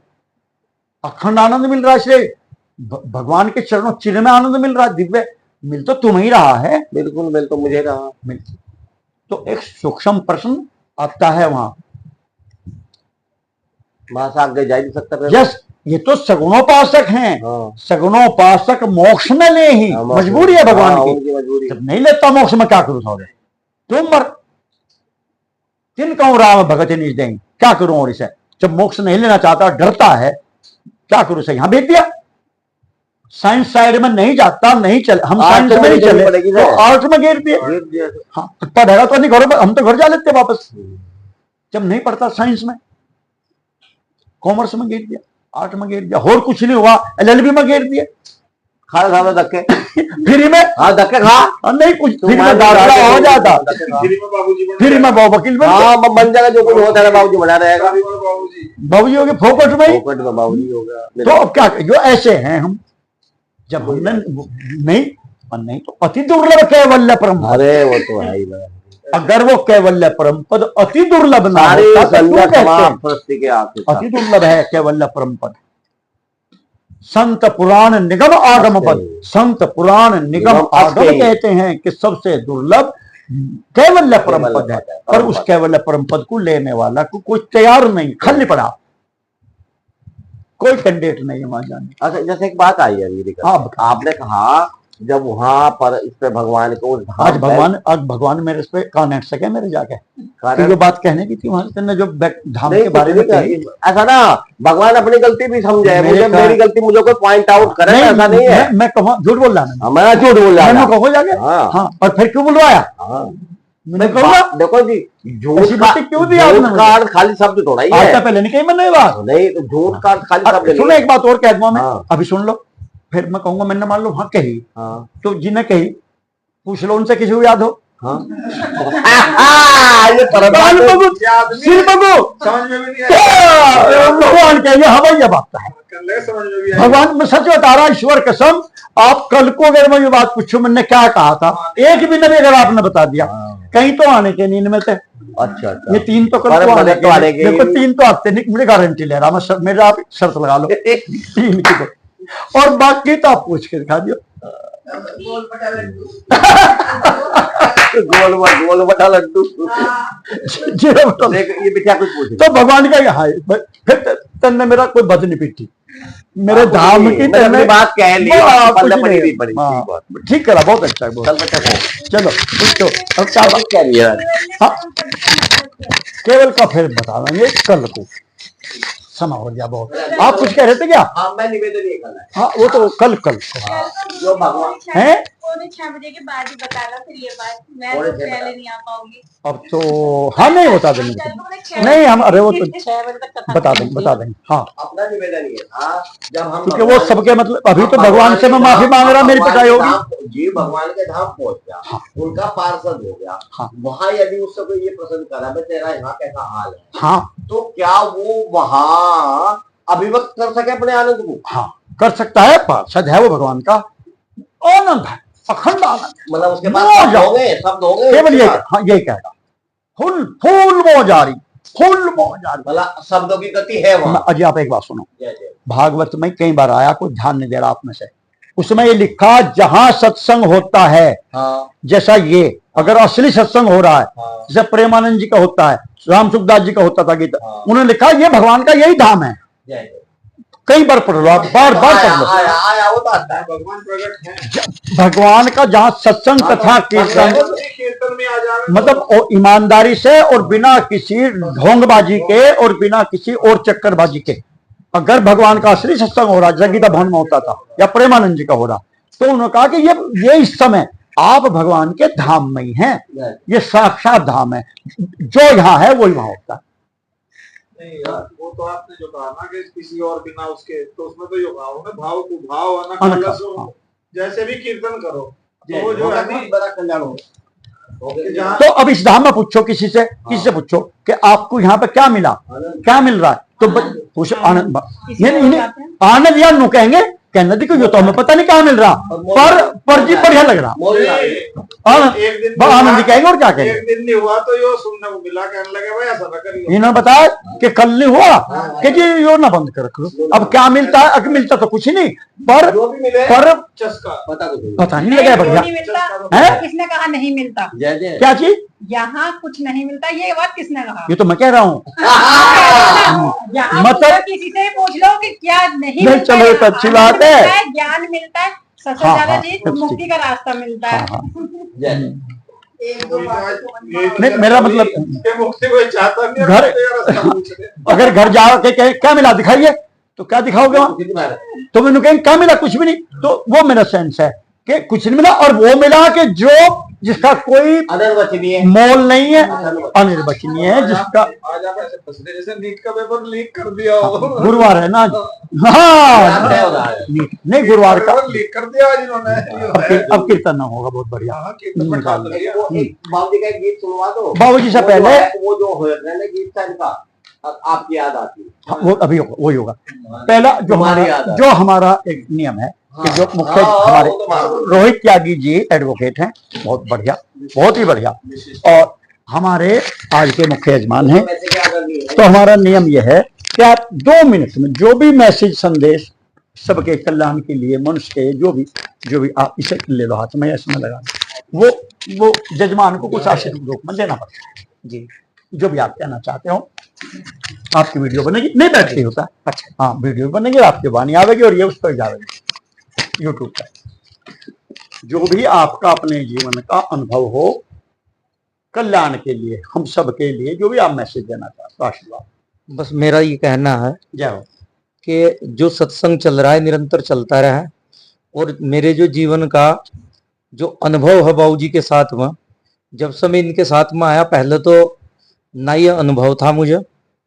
अखंड आनंद मिल रहा है इसलिए, भगवान के चरणों चिन्ह में आनंद मिल रहा है, दिव्य मिल तो तुम्हें ही रहा है। बिल्कुल मिल तो मुझे रहा। मिल तो एक सूक्ष्म प्रश्न आता है वहां वहां से आगे जा ही नहीं सकता फिर। यस, ये तो सगुणोपासक हैं। हाँ। सगुणोपासक मोक्ष में ले ही, हाँ, मोक्ष मजबूरी है भगवान हाँ, की। उनकी मजबूरी। जब नहीं लेता मोक्ष में क्या करूं सौदे, तुम मर तिन कहूं राम भगत निज देंगे, क्या करूं और इसे। जब मोक्ष नहीं लेना चाहता, डरता है, क्या करूं से यहां भेज दिया। साइंस साइड में नहीं जाता, नहीं चले, हम साइंस में नहीं चले तो आर्ट में गिर दिए। हाँ, पढ़ेगा तो नहीं घर, हम तो घर जा लेते वापस। जब नहीं पढ़ता साइंस में, कॉमर्स में गिर दिया, आर्ट में गिर दिया, और कुछ नहीं हुआ, एलएलबी में गिर दिए। खा खा धक्के फ्री में। हाँ धक्के खा। नहीं कुछ फ्री में दाखिला हो जाता, फ्री में बाबूजी बन फ्री में वकील बन हाँ बन जाएगा, जो कुछ होता है बाबूजी बना रहेगा। बाबूजी बाबूजी हो गए फोकट में ही। फोकट में बाबूजी हो गया। तो अब क्या, जो ऐसे हैं हम, जब हमने नहीं तो अति दुर्लभ कैवल्य परम। अरे वो तो है ही ना। अगर वो कैवल्य परम पद अति दुर्लभ ना सारी होता तो क्यों संज्ञा कहते हैं? समाप्त सृष्टि के आखिर तक। अति दुर्लभ है कैवल्य परम पद। संत पुराण निगम आगम पद, संत पुराण निगम आगम कहते हैं कि सबसे दुर्लभ कैवल्य परम पद है। पर उस कैवल्य परम पद को लेने वाला को कोई तैयार नहीं, खाली पड़ा, कोई कैंडिडेट नहीं है वहां जाने। अच्छा जैसे एक बात आई है मेरी, हाँ, आपने कहा जब वहां पर इस पे भगवान को आज भगवान मेरे इस पे कॉन्टेक्ट से क्या मेरे जाके कारण जो बात कहने की थी वहां से, जो धाम के बारे में कही। ऐसा ना भगवान अपनी गलती भी समझे, मुझे मेरी गलती मुझे कोई पॉइंट आउट करे, ऐसा नहीं है। मैं कहूँ झूठ बोल रहा है, मैं झूठ बोल रहा मैं कहूँ जाके। हाँ, और फिर क्यों बुलवाया? मैंने कहा देखो जी, झूठ क्यों दिया का अर्थ खाली शब्द थोड़ा ही है। पहले नहीं कही मैंने बात, नहीं तो झूठ का अर्थ खाली शब्द। सुनो एक बात और कह दूंगा मैं, अभी सुन लो, फिर मैं कहूंगा मैंने मान लो हाँ कही, तो जिन्हें कही पूछ लो उनसे, किसी को याद हो? ये भगवान बबू समझ में भी नहीं आया। भगवान कहेंगे हाँ भाई ये बात है। समझ में भी आया। भगवान में सच बता रहा, ईश्वर कसम, आप कल को अगर मैं ये बात पूछूं मैंने क्या कहा था, एक भी नहीं अगर आपने बता दिया, कहीं तो आने के नींद में थे। अच्छा ये 3 तो कल को आने के, देखो 3 तो आते नहीं, मुझे गारंटी ले रहा मैं, मेरे आप शर्त लगा लो 3 की तो, और बाकी तो आप पूछ के दिखा दियो। गोल बटा लड्डू ये भी क्या कुछ पूछे तो भगवान का हाय, फिर तन्ने मेरा कोई बद नहीं पीटी, मेरे धाम की तन्ने बात कह ली, ठीक करा, बहुत अच्छा है, बहुत। चलो पूछो अब क्या बात कह रही है। हाँ, केवल का फिर बता देंगे कल को, समय हो गया बहुत। आप कुछ कह रहे थे क्या? मैं निवेदन ये करना है। हाँ वो तो कल जो भगवान है 6 बजे के बाद ही बताना, फिर ये बात मैं तो पहले नहीं आ पाऊंगी। अब तो हाँ नहीं बता देंगे, नहीं हम, अरे वो तो 6 बजे तक बता देंगे। हाँ अपना निवेदन ये था, जब हम क्योंकि वो सबके मतलब अभी तो भगवान से मैं माफी मांग रहा, मेरी पिटाई होगी जी, भगवान के धाम पहुंच गया, उनका पार्षद हो गया, वहां यदि उससे कोई ये प्रश्न करा भाई तेरा यहाँ कैसा हाल है, हाँ तो क्या वो वहां अभिव्यक्त कर सके अपने आनंद को? हाँ कर सकता है, पार्षद है वो, भगवान का आनंद है, अखंड आनंद, मतलब उसके पास शब्द हो गए केवल ये, हाँ यही कहेगा, फूल मोजारी, फूल मोजारी, मतलब शब्दों की गति है वहां। अजय आप एक बात सुनो, भागवत में कई बार आया, कोई ध्यान नहीं दे रहा आप में से, उसमें ये लिखा जहां सत्संग होता है, जैसा ये अगर असली सत्संग हो रहा है, जैसे प्रेमानंद जी का होता है, राम सुखदास जी का होता था गीता, उन्होंने लिखा ये भगवान का यही धाम है। कई बार पढ़ लो आप, बार बार पढ़ लो, आया वो तो आता है, भगवान प्रकट है, भगवान का जहाँ सत्संग कथा कीर्तन, कीर्तन में आ जाना, मतलब ईमानदारी से और बिना किसी ढोंगबाजी के और बिना किसी और चक्करबाजी के, अगर भगवान का असली सत्संग हो रहा, जैसे गीता भवन में होता था या प्रेमानंद जी का हो रहा, तो उन्होंने कहा कि ये इस समय आप भगवान के धाम में ही हैं, ये साक्षात धाम है, जो यहाँ है वो वहां होता है। नहीं यार, वो तो आपने जो कहा ना कि किसी और बिना उसके, तो उसमें तो ये भाव है, भाव को भाव आना, जैसे भी कीर्तन करो तो वो जो है बड़ा कल्याण हो। तो अब इस धाम में पूछो किसी से पूछो कि आपको यहाँ पे क्या मिला, क्या मिल रहा है, तो पूछो आनंद, आनंद या नु कहेंगे, कहना देखो ये तो हमें पता नहीं क्या मिल रहा, पर जी बढ़िया लग रहा, आनंद कहेंगे और क्या कहेंगे। एक दिन नहीं हुआ तो यो सुनने को मिला, कहने लगे भाई ऐसा ना करिए, इन्होंने बताया कि कल नहीं हुआ कि जी यो ना बंद कर रख लो, अब क्या मिलता है, अगर मिलता तो कुछ ही नहीं, पर चस्का पता नहीं लगा बढ़िया किसने कहा नहीं मिलता? क्या चीज? यहाँ कुछ नहीं मिलता, ये बात किसने कहा? ये तो मैं कह रहा हूँ। यहाँ मतलब किसी से पूछ लो कि क्या नहीं नहीं, मिलता चलो, ये तो यहाँ। अच्छी आनंद बात है। मिलता है, ज्ञान मिलता है, सबसे हाँ, ज्यादा हाँ, चीज सब मुक्ति का रास्ता मिलता है। हाँ, एक दो नहीं, मेरा मतलब मुक्ति कोई चाहता नहीं है, घर- तो ये रास्ता पूछ रहे। अगर घर जाओ के कहे क्या मिला दिखाइए, तो क्या दिखाओगे वहां? तो मैंने कहेंगे क्या मिला, कुछ भी नहीं। तो वो मेरा सेंस है कि कुछ नहीं मिला, और वो मिला कि जो जिसका कोई अनर्वचनीय मोल नहीं है, अनिर्वचनीय है, जिसका आज आप ऐसे फंस गए जैसे नीट का पेपर लीक कर दिया हो। गुरुवार है ना। हाँ नहीं, गुरुवार का पेपर लीक कर दिया आज इन्होंने। अब कीर्तन ना होगा, बहुत बढ़िया। हाँ, कीर्तन बैठा दो भैया। बाबू जी का एक गीत सुनवा दो। बाबूजी से वो पहले- जो है, वो जो हो रहा है ना गीत था इनका, अब आपकी याद आती है। हाँ, वो अभी वही होगा। पहला तुम्हारी याद है। जो हमारा एक नियम है कि जो मुख्य हाँ, हमारे वो तो मालूम। रोहित त्यागी जी एडवोकेट हैं, बहुत बढ़िया, बहुत ही बढ़िया, और हमारे आज के मुख्य यजमान हैं। वैसे क्या करनी है? तो हमारा नियम यह है कि आप 2 मिनट में जो भी मैसेज संदेश सबके कल्याण के लिए, मनुष्य के जो भी आप इसे ले लो हाथ में, इसमें लगा वो जजमान को कुछ आशीर्वाद रूप में देना पड़ता है जी। जो भी आप कहना चाहते हो, आपकी वीडियो बनेगी, नहीं बैठती होता, अच्छा हाँ, वीडियो बनेगी, आपकी वाणी आवेगी और ये उस पर जाएगी यूट्यूब पर। जो भी आपका अपने जीवन का अनुभव हो कल्याण के लिए, हम सब के लिए, जो भी आप मैसेज देना चाहते हो, आशीर्वाद। बस मेरा ये कहना है जय हो। कि जो सत्संग चल रहा है निरंतर चलता रहा है, और मेरे जो जीवन का जो अनुभव है बाबू जी के साथ में, जब से मैं इनके साथ में आया, पहले तो ना ये अनुभव था मुझे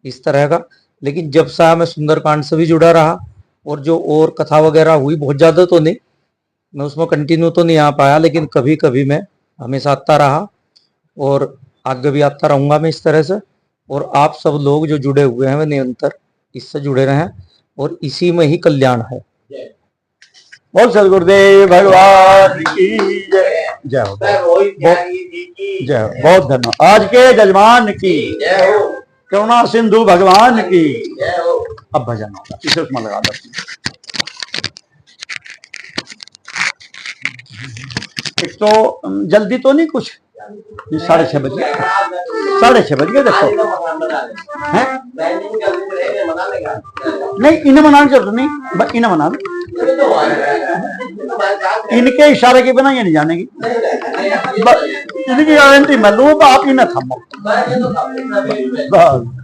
इस तरह का, लेकिन जब से मैं सुंदरकांड से भी जुड़ा रहा, और जो और कथा वगैरह हुई, बहुत ज़्यादा तो नहीं, मैं उसमें कंटिन्यू तो नहीं आ पाया, लेकिन कभी कभी मैं हमेशा आता रहा, और आगे भी आता रहूँगा मैं इस तरह से। और आप सब लोग जो जुड़े हुए हैं वे निरंतर इससे जुड़े रहें, और इसी में ही कल्याण है। बोल सदगुरुदेव भगवान की जय। जय हो। सर, रोहित त्यागी जी की जय हो, बहुत धन्यवाद। आज के जजमान की जय हो। करुणा सिंधु भगवान की। जय हो। अब भजन होगा, इसे उसमें लगा दो। एक तो जल्दी तो नहीं कुछ, 6:30 बज गए, 6:30 बज गए, देखो हैं? नहीं, इन्हें मनाने की जरूरत नहीं, बस इन्हें मना लो। इनके इशारे के बिना ये नहीं जानेगी, बस इनकी गारंटी मैं लूँ, आप इन्हें थमो बस।